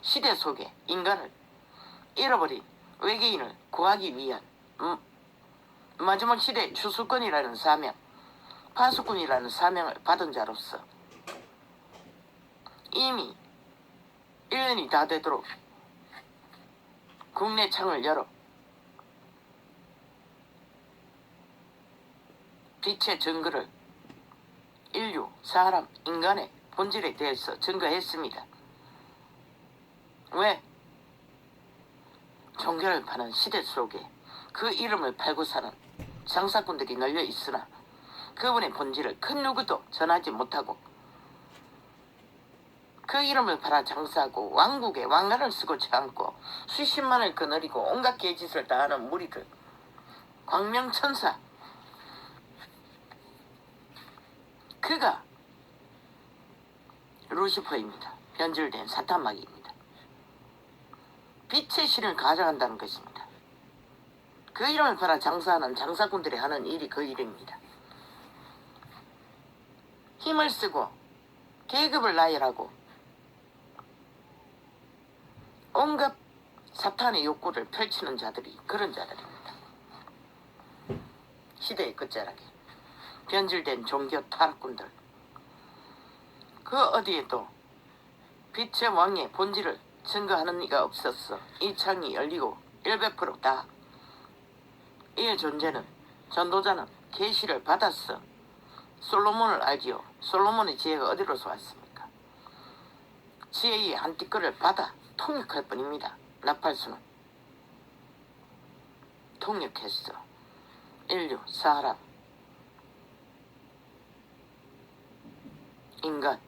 Speaker 2: 시대 속에 인간을 잃어버린 외계인을 구하기 위한 마지막 시대의 추수꾼이라는 사명, 파수꾼이라는 사명을 받은 자로서 이미 1년이 다 되도록 국내 창을 열어 빛의 증거를 인류, 사람, 인간의 본질에 대해서 증거했습니다. 왜? 종교를 파는 시대 속에 그 이름을 팔고 사는 장사꾼들이 널려 있으나 그분의 본질을 그 누구도 전하지 못하고 그 이름을 팔아 장사하고 왕국에 왕관을 쓰고 쳐안고 수십만을 거느리고 온갖 개짓을 다하는 무리들, 광명천사, 그가 루시퍼입니다. 변질된 사탄마귀입니다. 빛의 신을 가져간다는 것입니다. 그 이름을 팔아 장사하는 장사꾼들이 하는 일이 그 일입니다. 힘을 쓰고 계급을 나열하고 온갖 사탄의 욕구를 펼치는 자들이 그런 자들입니다. 시대의 끝자락에 변질된 종교 타락꾼들, 그 어디에도 빛의 왕의 본질을 증거하는 이가 없었어. 이 창이 열리고 100%다. 이의 존재는, 전도자는 계시를 받았어. 솔로몬을 알지요. 솔로몬의 지혜가 어디로서 왔습니까? 지혜의 한 띠끌을 받아 통역할 뿐입니다. 나팔수는 통역했어. 인류, 사람, 인간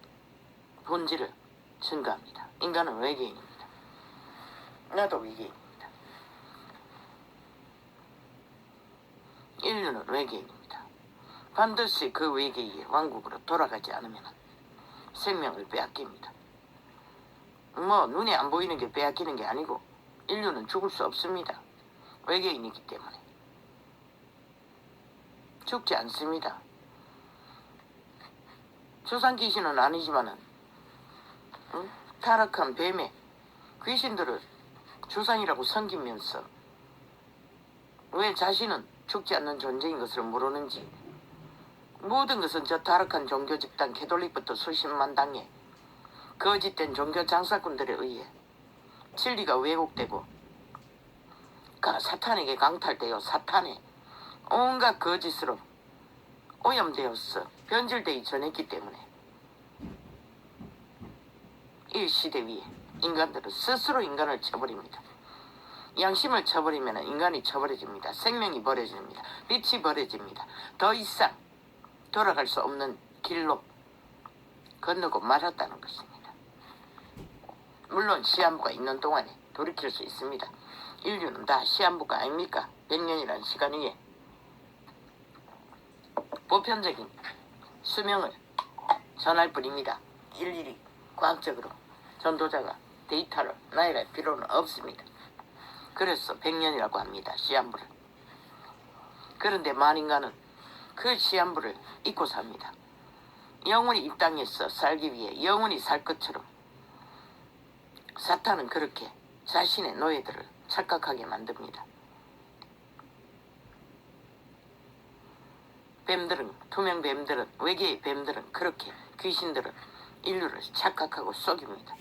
Speaker 2: 본질을 증가합니다. 인간은 외계인입니다. 나도 외계인입니다. 인류는 외계인입니다. 반드시 그 외계인의 왕국으로 돌아가지 않으면 생명을 빼앗깁니다. 눈에 안 보이는 게 빼앗기는 게 아니고 인류는 죽을 수 없습니다. 외계인이기 때문에 죽지 않습니다. 조상 귀신은 아니지만은 타락한 뱀의 귀신들을 조상이라고 섬기면서 왜 자신은 죽지 않는 존재인 것을 모르는지, 모든 것은 저 타락한 종교 집단 캐톨릭부터 수십만 당의 거짓된 종교 장사꾼들에 의해 진리가 왜곡되고 사탄에게 강탈되어 사탄의 온갖 거짓으로 오염되었어 변질되기 전했기 때문에 이 시대 위에 인간들은 스스로 인간을 쳐버립니다. 양심을 쳐버리면 인간이 쳐버려집니다. 생명이 버려집니다. 빛이 버려집니다. 더 이상 돌아갈 수 없는 길로 건너고 말았다는 것입니다. 물론 시한부가 있는 동안에 돌이킬 수 있습니다. 인류는 다 시한부가 아닙니까? 100년이라는 시간 위에 보편적인 수명을 전할 뿐입니다. 일일이 과학적으로 전도자가 데이터를 나열할 필요는 없습니다. 그래서 100년이라고 합니다. 시한부를. 그런데 만인간은 그 시한부를 잊고 삽니다. 영원히 이 땅에서 살기 위해 영원히 살 것처럼 사탄은 그렇게 자신의 노예들을 착각하게 만듭니다. 뱀들은, 투명 뱀들은, 외계의 뱀들은 그렇게 귀신들은 인류를 착각하고 속입니다.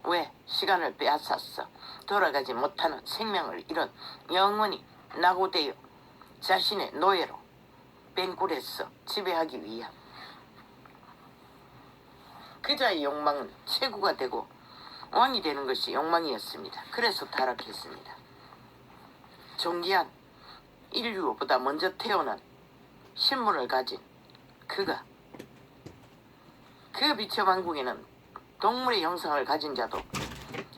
Speaker 2: 왜? 시간을 빼앗았어. 돌아가지 못하는 생명을 잃은 영원히 낙오되어 자신의 노예로 뱅굴에서 지배하기 위한 그자의 욕망은 최고가 되고 왕이 되는 것이 욕망이었습니다. 그래서 타락했습니다. 존귀한 인류보다 먼저 태어난 신분을 가진 그가, 그 빛의 왕국에는 동물의 형상을 가진 자도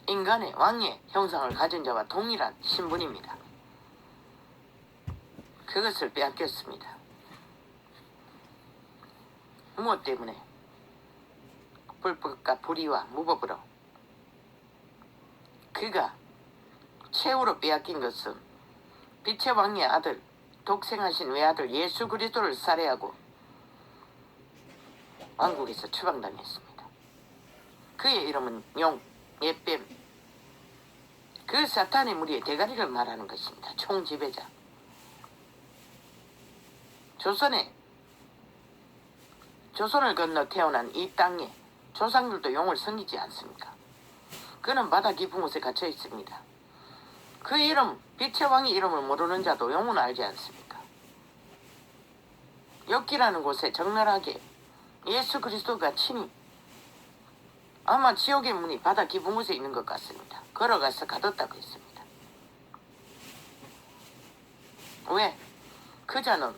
Speaker 2: 인간의 왕의 형상을 가진 자와 동일한 신분입니다. 그것을 빼앗겼습니다. 무엇 때문에? 불법과 불의와 무법으로. 그가 최후로 빼앗긴 것은 빛의 왕의 아들, 독생하신 외아들 예수 그리스도를 살해하고 왕국에서 추방당했습니다. 그의 이름은 용, 옛뱀, 그 사탄의 무리의 대가리를 말하는 것입니다. 총지배자. 조선을 건너 태어난 이 땅에 조상들도 용을 섬기지 않습니까? 그는 바다 깊은 곳에 갇혀 있습니다. 그 이름, 빛의 왕의 이름을 모르는 자도 용은 알지 않습니까? 엽기라는 곳에 적나라하게 예수 그리스도가 친히, 아마 지옥의 문이 바다 깊은 곳에 있는 것 같습니다. 걸어가서 가뒀다고 했습니다. 왜? 그 자는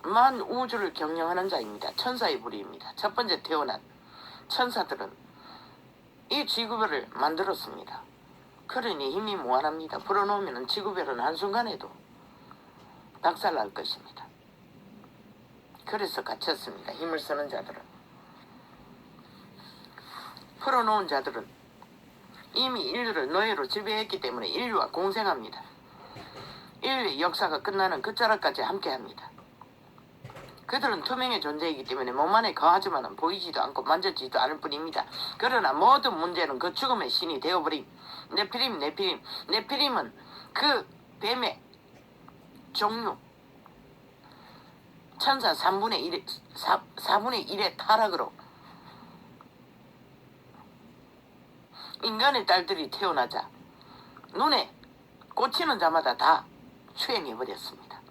Speaker 2: 만 우주를 경영하는 자입니다. 천사의 부리입니다. 첫 번째 태어난 천사들은 이 지구별을 만들었습니다. 그러니 힘이 무한합니다. 풀어놓으면 지구별은 한순간에도 박살날 것입니다. 그래서 갇혔습니다. 힘을 쓰는 자들은. 풀어놓은 자들은 이미 인류를 노예로 지배했기 때문에 인류와 공생합니다. 인류의 역사가 끝나는 끝자락까지 함께합니다. 그들은 투명의 존재이기 때문에 몸 안에 거하지만은 보이지도 않고 만져지지도 않을 뿐입니다. 그러나 모든 문제는 그 죽음의 신이 되어버린 네피림은 그 뱀의 종류 천사 4분의 1의 타락으로 인간의 딸들이 태어나자 눈에 꽂히는 자마다 다 추행해버렸습니다.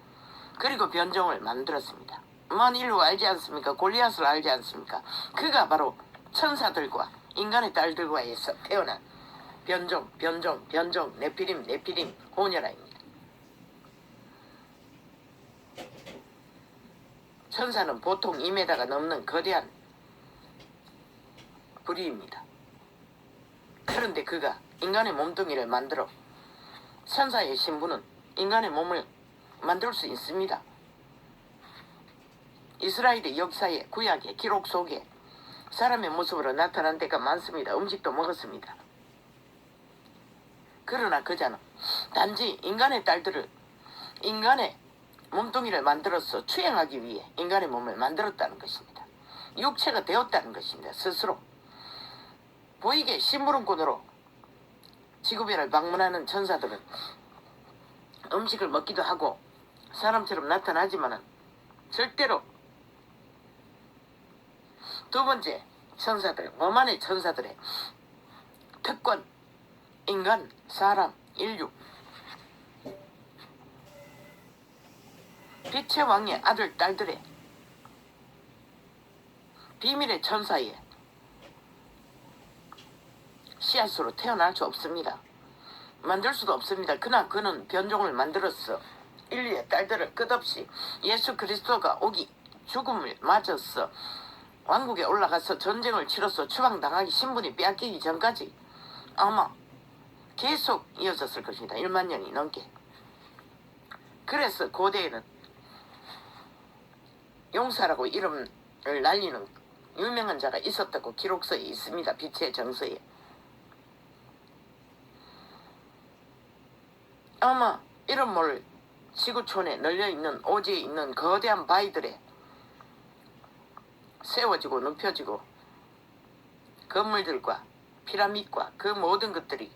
Speaker 2: 그리고 변종을 만들었습니다. 먼 인류 알지 않습니까? 골리앗을 알지 않습니까? 그가 바로 천사들과 인간의 딸들과에서 태어난 변종, 네피림 호녀라입니다. 천사는 보통 2m가 넘는 거대한 부리입니다. 그런데 그가 인간의 몸뚱이를 만들어 천사의 신부는 인간의 몸을 만들 수 있습니다. 이스라엘의 역사의 구약의 기록 속에 사람의 모습으로 나타난 데가 많습니다. 음식도 먹었습니다. 그러나 그자는 단지 인간의 딸들을 인간의 몸뚱이를 만들어서 추행하기 위해 인간의 몸을 만들었다는 것입니다. 육체가 되었다는 것입니다. 스스로 보이게 심부름꾼으로 지구별을 방문하는 천사들은 음식을 먹기도 하고 사람처럼 나타나지만은 절대로 두 번째 천사들, 몸 안의 천사들의 특권, 인간, 사람, 인류, 빛의 왕의 아들, 딸들의 비밀의 천사의 씨앗으로 태어날 수 없습니다. 만들 수도 없습니다. 그러나 그는 변종을 만들었어. 인류의 딸들을 끝없이 예수 그리스도가 오기 죽음을 맞았어. 왕국에 올라가서 전쟁을 치러서 추방당하기 신분이 빼앗기기 전까지 아마 계속 이어졌을 것입니다. 1만 년이 넘게. 그래서 고대에는 용사라고 이름을 날리는 유명한 자가 있었다고 기록서에 있습니다. 빛의 정서에. 아마 이런 몰 지구촌에 널려있는 오지에 있는 거대한 바위들에 세워지고 눕혀지고 건물들과 피라밋과 그 모든 것들이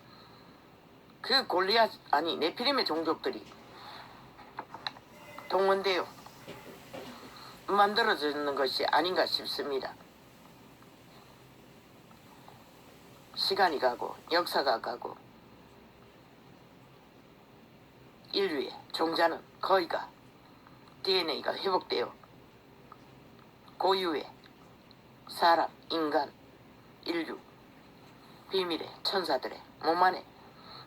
Speaker 2: 그 골리앗 아니 네피림의 종족들이 동원되어 만들어지는 것이 아닌가 싶습니다. 시간이 가고 역사가 가고 인류의 종자는 거의가 DNA가 회복되어 고유의 사람, 인간, 인류, 비밀의 천사들의 몸 안에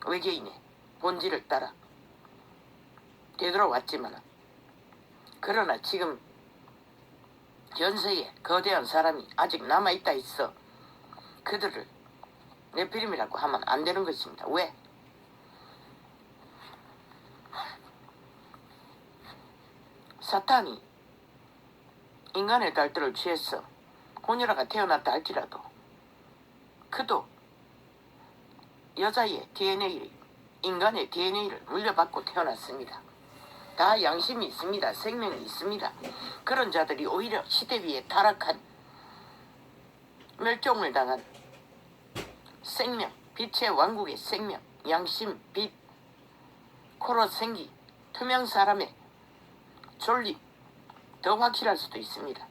Speaker 2: 외계인의 본질을 따라 되돌아왔지만 그러나 지금 현세에 거대한 사람이 아직 남아있다 있어 그들을 네피림이라고 하면 안 되는 것입니다. 왜? 사탄이 인간의 딸들을 취해서 호녀라가 태어났다 할지라도 그도 여자의 DNA를 인간의 DNA를 물려받고 태어났습니다. 다 양심이 있습니다. 생명이 있습니다. 그런 자들이 오히려 시대 위에 타락한 멸종을 당한 생명, 빛의 왕국의 생명, 양심, 빛, 코로 생기, 투명 사람의 존립 더 확실할 수도 있습니다.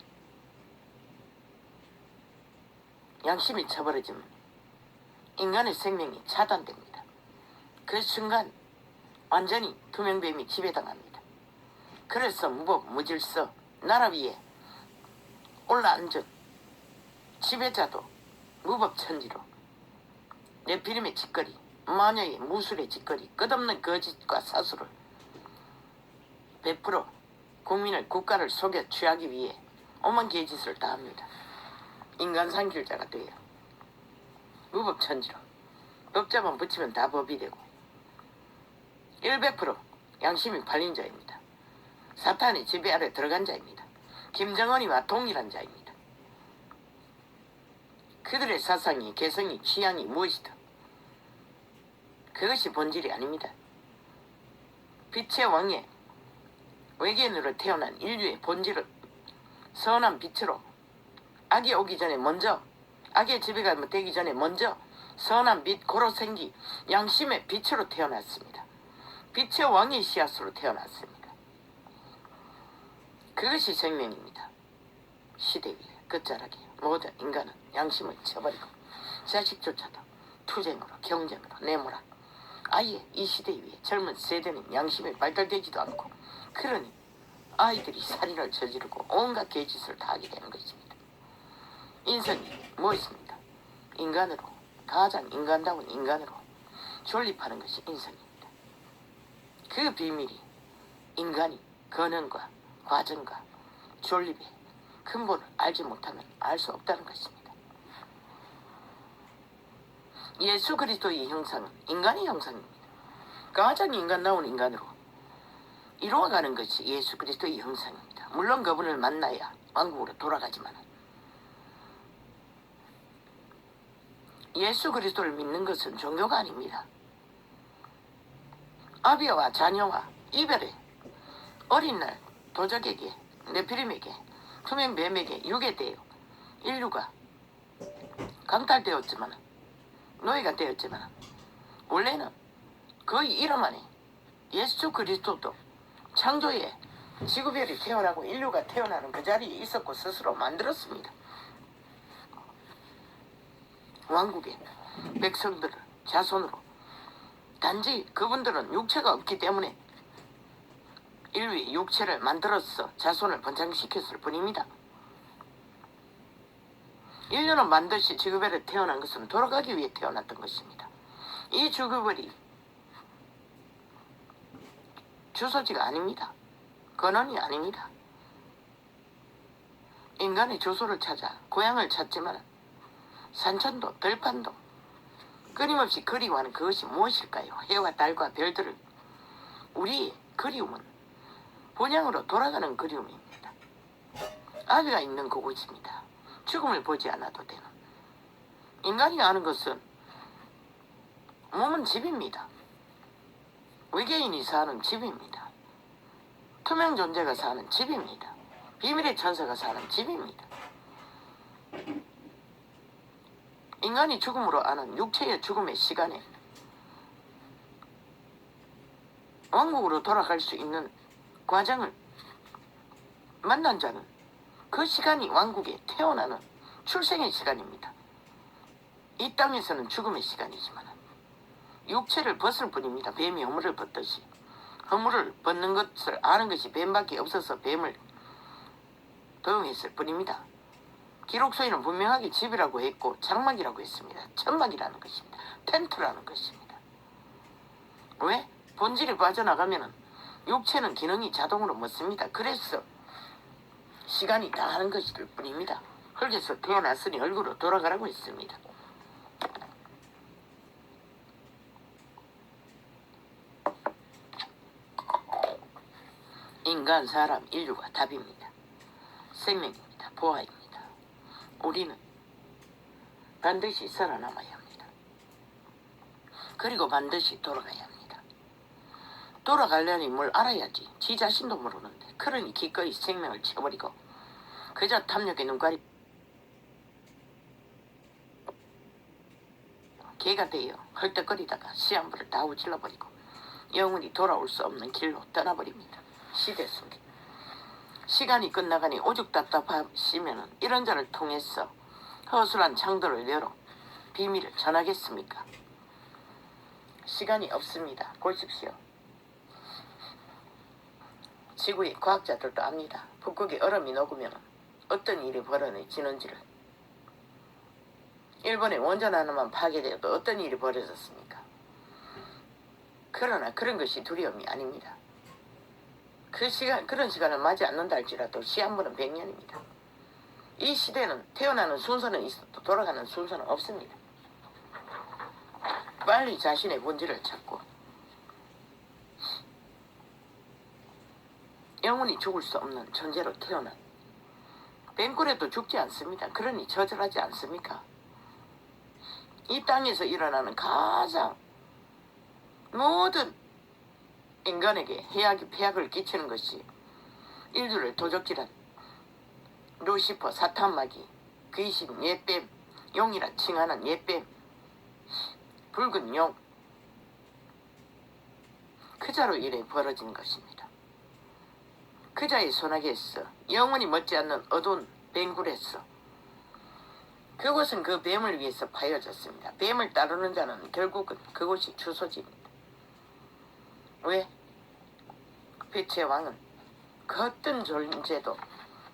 Speaker 2: 양심이 쳐버려지면 인간의 생명이 차단됩니다. 그 순간 완전히 투명뱀이 지배당합니다. 그래서 무법, 무질서, 나라 위에 올라앉은 지배자도 무법천지로 네피림의 짓거리, 마녀의 무술의 짓거리, 끝없는 거짓과 사수를 베풀어 국민을 국가를 속여 취하기 위해 오만 개짓을 다합니다. 인간 상길자가 돼요. 무법천지로 법자만 붙이면 다 법이 되고 100% 양심이 팔린 자입니다. 사탄의 지배 아래 들어간 자입니다. 김정은이와 동일한 자입니다. 그들의 사상이, 개성이, 취향이 무엇이든 그것이 본질이 아닙니다. 빛의 왕의 외계인으로 태어난 인류의 본질은 선한 빛으로 악이 오기 전에 먼저 악의 지배가 되기 전에 먼저 선한 빛 고로 생기 양심의 빛으로 태어났습니다. 빛의 왕의 씨앗으로 태어났습니다. 그것이 생명입니다. 시대 위에 끝자락에 모든 인간은 양심을 쳐버리고 자식조차도 투쟁으로 경쟁으로 내몰아 아예 이 시대 위에 젊은 세대는 양심이 발달되지도 않고 그러니 아이들이 살인을 저지르고 온갖 개짓을 다 하게 되는 것입니다. 인생이 무엇입니까? 인간으로 가장 인간다운 인간으로 존립하는 것이 인생입니다. 그 비밀이 인간이 근원과 과정과 존립의 근본을 알지 못하면 알 수 없다는 것입니다. 예수 그리스도의 형상은 인간의 형상입니다. 가장 인간다운 인간으로 이루어가는 것이 예수 그리스도의 형상입니다. 물론 그분을 만나야 왕국으로 돌아가지만 예수 그리스도를 믿는 것은 종교가 아닙니다. 아비와 자녀와 이별의 어린 날 도적에게 네피림에게 투명뱀에게 유괴되어 인류가 강탈되었지만 노예가 되었지만 원래는 거의 이름 안에 예수 그리스도도 창조에 지구별이 태어나고 인류가 태어나는 그 자리에 있었고 스스로 만들었습니다. 왕국의 백성들을 자손으로 단지 그분들은 육체가 없기 때문에 인류의 육체를 만들어서 자손을 번창시켰을 뿐입니다. 인류는 반드시 지구별에 태어난 것은 돌아가기 위해 태어났던 것입니다. 이 지구별이 주소지가 아닙니다. 근원이 아닙니다. 인간의 주소를 찾아 고향을 찾지만 산천도 들판도 끊임없이 그리워하는 그것이 무엇일까요? 해와 달과 별들을 우리의 그리움은 본향으로 돌아가는 그리움입니다. 아비가 있는 그곳입니다. 죽음을 보지 않아도 되는 인간이 아는 것은 몸은 집입니다. 외계인이 사는 집입니다. 투명 존재가 사는 집입니다. 비밀의 천사가 사는 집입니다. 인간이 죽음으로 아는 육체의 죽음의 시간에 왕국으로 돌아갈 수 있는 과정을 만난 자는 그 시간이 왕국에 태어나는 출생의 시간입니다. 이 땅에서는 죽음의 시간이지만 육체를 벗을 뿐입니다. 뱀이 허물을 벗듯이 허물을 벗는 것을 아는 것이 뱀밖에 없어서 뱀을 도용했을 뿐입니다. 기록서에는 분명하게 집이라고 했고 장막이라고 했습니다. 천막이라는 것입니다. 텐트라는 것입니다. 왜? 본질이 빠져나가면 육체는 기능이 자동으로 멎습니다. 그래서 시간이 다 하는 것일 뿐입니다. 흙에서 태어났으니 흙으로 돌아가라고 했습니다. 인간, 사람, 인류가 답입니다. 생명입니다. 보아입니다. 우리는 반드시 살아남아야 합니다. 그리고 반드시 돌아가야 합니다. 돌아가려니 뭘 알아야지. 지 자신도 모르는데 그러니 기꺼이 생명을 쳐버리고 그저 탐욕의 눈깔이 개가 되어 헐떡거리다가 시한부를 다 우질러버리고 영원히 돌아올 수 없는 길로 떠나버립니다. 시대 속에 시간이 끝나가니 오죽 답답하시면 이런 자를 통해서 허술한 창도를 열어 비밀을 전하겠습니까? 시간이 없습니다. 보십시오. 지구의 과학자들도 압니다. 북극의 얼음이 녹으면 어떤 일이 벌어지는지를. 일본의 원전 하나만 파괴되어도 어떤 일이 벌어졌습니까? 그러나 그런 것이 두려움이 아닙니다. 그런 시간을 맞지 않는다 할지라도 시한부는 100년입니다. 이 시대는 태어나는 순서는 있어도 돌아가는 순서는 없습니다. 빨리 자신의 본질을 찾고 영원히 죽을 수 없는 존재로 태어난 뱀꿀에도 죽지 않습니다. 그러니 저절하지 않습니까? 이 땅에서 일어나는 가장 모든 인간에게 폐악을 끼치는 것이 인류를 도적질한 루시퍼, 사탄마귀, 귀신, 옛뱀, 용이라 칭하는 옛뱀, 붉은 용, 그자로 이래 벌어진 것입니다. 그자의 손아귀에서 영원히 멎지 않는 어두운 뱅굴에서 그곳은 그 뱀을 위해서 파여졌습니다. 뱀을 따르는 자는 결국은 그곳이 주소지입니다. 왜? 빛의 왕은 그 어떤 존재도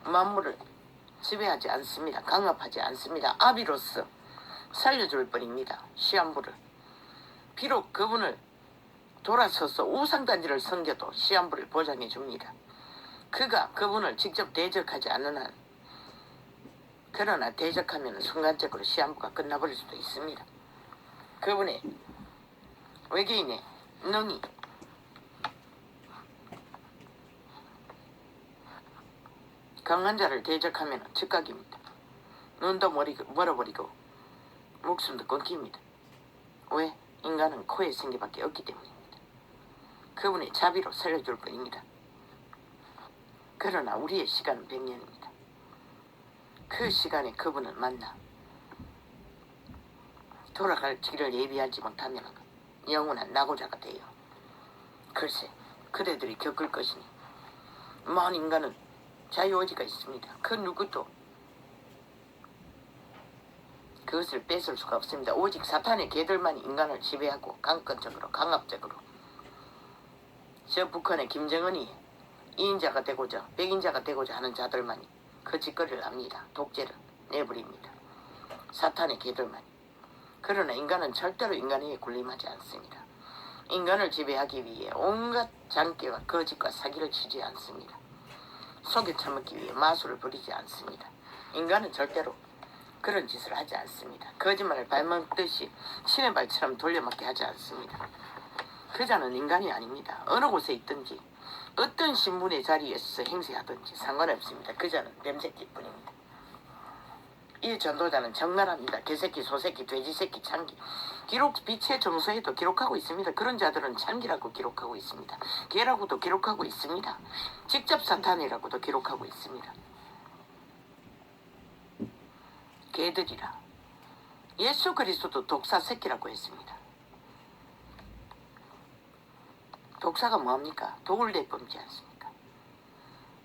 Speaker 2: 만물을 지배하지 않습니다. 강압하지 않습니다. 아비로서 살려줄 뿐입니다. 시한부를. 비록 그분을 돌아서서 우상단지를 섬겨도 시한부를 보장해 줍니다. 그가 그분을 직접 대적하지 않는 한, 그러나 대적하면 순간적으로 시한부가 끝나버릴 수도 있습니다. 그분의 외계인의 능이 강한 자를 대적하면 즉각입니다. 눈도 멀어버리고 목숨도 끊깁니다. 왜? 인간은 코에 생기밖에 없기 때문입니다. 그분의 자비로 살려줄 뿐입니다. 그러나 우리의 시간은 100년입니다. 그 시간에 그분을 만나 돌아갈 길을 예비하지 못하면 영원한 낙오자가 돼요. 글쎄, 그대들이 겪을 것이니 먼 인간은 자유의지가 있습니다. 그 누구도 그것을 뺏을 수가 없습니다. 오직 사탄의 개들만이 인간을 지배하고 강권적으로 강압적으로 저 북한의 김정은이 2인자가 되고자 100인자가 되고자 하는 자들만이 그 짓거리를 합니다. 독재를 내버립니다. 사탄의 개들만이. 그러나 인간은 절대로 인간에게 군림하지 않습니다. 인간을 지배하기 위해 온갖 장깨와 거짓과 사기를 치지 않습니다. 속여 처먹기 위해 마술을 부리지 않습니다. 인간은 절대로 그런 짓을 하지 않습니다. 거짓말을 발먹듯이 신의 발처럼 돌려막게 하지 않습니다. 그자는 인간이 아닙니다. 어느 곳에 있든지 어떤 신분의 자리에서 행세하든지 상관없습니다. 그자는 뱀새끼뿐입니다. 이 전도자는 적나라합니다. 개새끼, 소새끼, 돼지새끼, 창기. 기록 빛의 정서에도 기록하고 있습니다. 그런 자들은 창기라고 기록하고 있습니다. 개라고도 기록하고 있습니다. 직접 사탄이라고도 기록하고 있습니다. 개들이라. 예수 그리스도도 독사 새끼라고 했습니다. 독사가 뭐합니까? 독을 내뿜지 않습니까?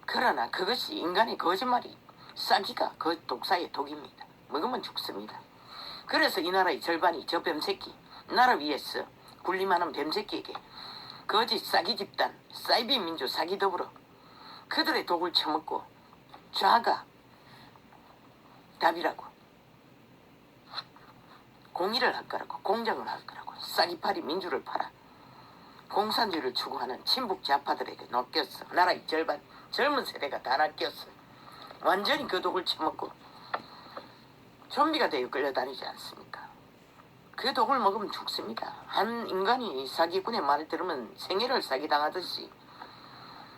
Speaker 2: 그러나 그것이 인간의 거짓말이 싸기가 그 독사의 독입니다. 먹으면 죽습니다. 그래서 이 나라의 절반이 저 뱀새끼, 나라 위에서 군림하는 뱀새끼에게 거짓 싸기 집단, 사이비 민주 사기 더불어 그들의 독을 처먹고 좌가 답이라고 공의를 할 거라고 공정을 할 거라고 싸기파리 민주를 팔아 공산주의를 추구하는 친북 좌파들에게 낚였어. 나라의 절반 젊은 세대가 다 낚였어. 완전히 그 독을 처먹고 좀비가 되어 끌려다니지 않습니까? 그 독을 먹으면 죽습니다. 한 인간이 사기꾼의 말을 들으면 생애를 사기당하듯이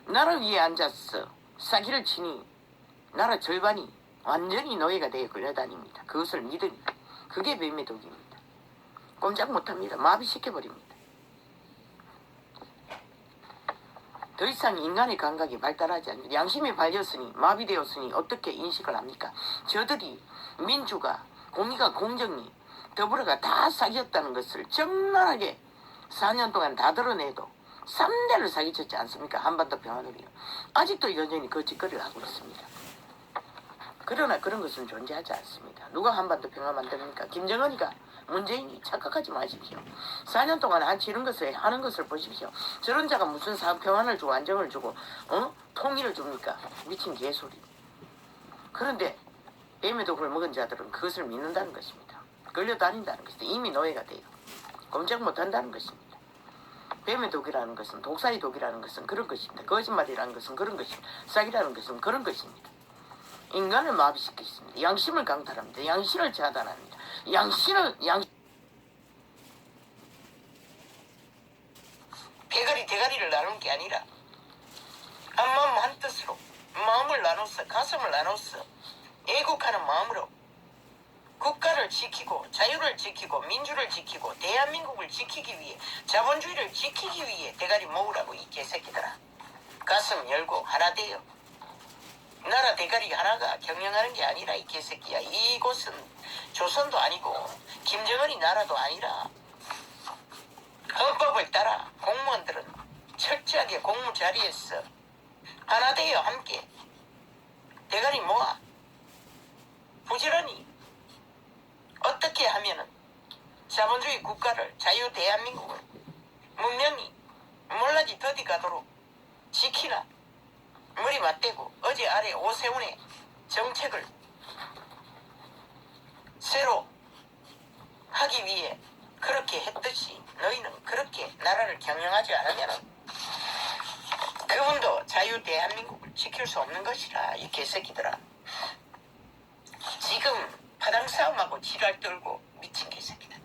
Speaker 2: 나라 위에 앉아서 사기를 치니 나라 절반이 완전히 노예가 되어 끌려다닙니다. 그것을 믿으니 그게 뱀의 독입니다. 꼼짝 못합니다. 마비시켜버립니다. 더 이상 인간의 감각이 발달하지 않는 양심이 발렸으니 마비되었으니 어떻게 인식을 합니까? 저들이 민주가 공의가 공정이 더불어가 다 사기였다는 것을 적나라하게 4년 동안 다 드러내도 3대를 사기쳤지 않습니까? 한반도 평화놀이요. 아직도 여전히 그 짓거리를 하고 있습니다. 그러나 그런 것은 존재하지 않습니다. 누가 한반도 평화 만듭니까? 김정은이가 문재인이 착각하지 마십시오. 4년 동안 이런 것을 하는 것을 보십시오. 저런 자가 무슨 평안을 주고 안정을 주고 통일을 줍니까? 미친 개소리. 그런데 뱀의 독을 먹은 자들은 그것을 믿는다는 것입니다. 끌려다닌다는 것입니다. 이미 노예가 돼요. 꼼짝 못한다는 것입니다. 뱀의 독이라는 것은 독사의 독이라는 것은 그런 것입니다. 거짓말이라는 것은 그런 것입니다. 사기라는 것은 그런 것입니다. 인간을 마비시키십니다. 양심을 강탈합니다. 양심을 차단합니다. 개가리 대가리를 나누는 게 아니라 한마음 한뜻으로 마음을 나눠서 가슴을 나눠서 애국하는 마음으로 국가를 지키고 자유를 지키고 민주를 지키고 대한민국을 지키기 위해 자본주의를 지키기 위해 대가리 모으라고 이 개새끼들아. 가슴 열고 하나 되어 나라 대가리 하나가 경영하는 게 아니라 이 개새끼야. 이곳은 조선도 아니고 김정은이 나라도 아니라 헌법을 따라 공무원들은 철저하게 공무 자리에서 하나 되어 함께 대가리 모아 부지런히 어떻게 하면은 자본주의 국가를 자유 대한민국을 문명이 몰라지 더디 가도록 지키나 머리 맞대고 어제 아래 오세훈의 정책을 새로 하기 위해 그렇게 했듯이 너희는 그렇게 나라를 경영하지 않으면 그분도 자유 대한민국을 지킬 수 없는 것이라 이 개새끼들아. 지금 파당 싸움하고 지랄 떨고 미친 개새끼들.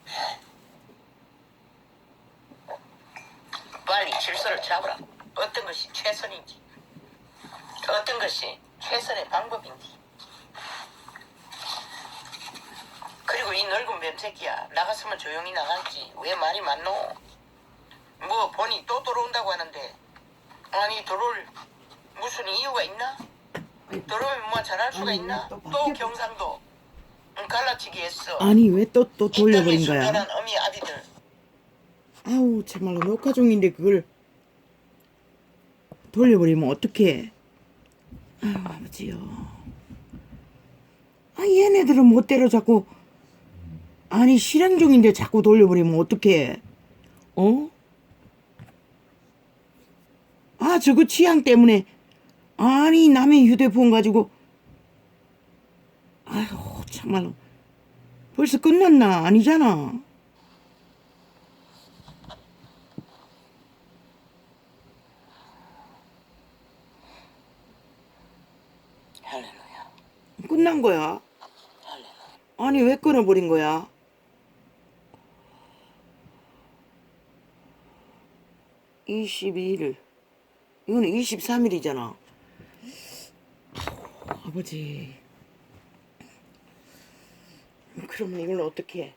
Speaker 2: 빨리 질서를 잡으라. 어떤 것이 최선인지, 어떤 것이 최선의 방법인지. 그리고 이 늙은 뱀새끼야, 나갔으면 조용히 나갔지 왜 말이 많노? 뭐 본이 또 들어온다고 하는데 아니 들어올 무슨 이유가 있나? 들어오면 뭐 잘할 수가 있나? 또 경상도 갈라치기 했어.
Speaker 1: 아니 왜 또 돌려버린
Speaker 2: 이 땅에
Speaker 1: 거야?
Speaker 2: 순전한 어미 아비들.
Speaker 1: 아우 참말로 녹화 중인데 그걸 돌려버리면 어떡해. 아유 아버지요. 아 얘네들은 멋대로 자꾸 아니 실행 중인데 자꾸 돌려버리면 어떡해. 어? 아 저거 취향 때문에 아니 남의 휴대폰 가지고 아유 참말로 벌써 끝났나? 아니잖아.
Speaker 2: 할렐루야.
Speaker 1: 끝난 거야.
Speaker 2: 할렐루야.
Speaker 1: 아니 왜 끊어버린 거야? (22일) 이거는 23일이잖아. 아버지 그러면 이걸 어떻게 해?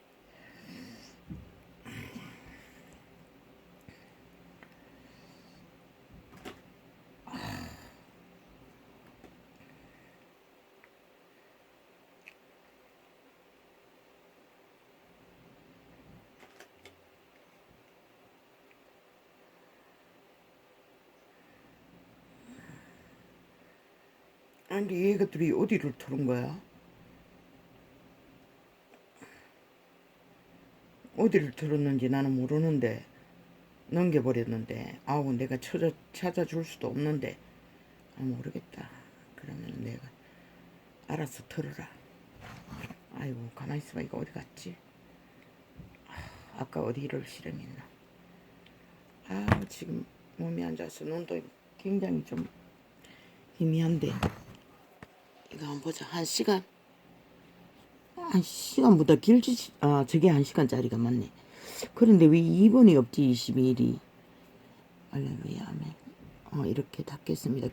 Speaker 1: 아니 얘가들이 어디를 털은 거야? 어디를 털었는지 나는 모르는데 넘겨버렸는데 아우 내가 찾아줄 수도 없는데 아 모르겠다. 그러면 내가 알아서 털어라. 아이고 가만히 있어봐. 이거 어디 갔지? 아까 어디를 실행했나? 아 지금 몸이 안 좋아서 눈도 굉장히 좀 희미한데 이거 한번 보자. 1시간? 1시간보다 길지. 아 저게 1시간짜리가 맞네. 그런데 왜 2번이 없지? 22일이. 할렐루야 아멘. 이렇게 닫겠습니다.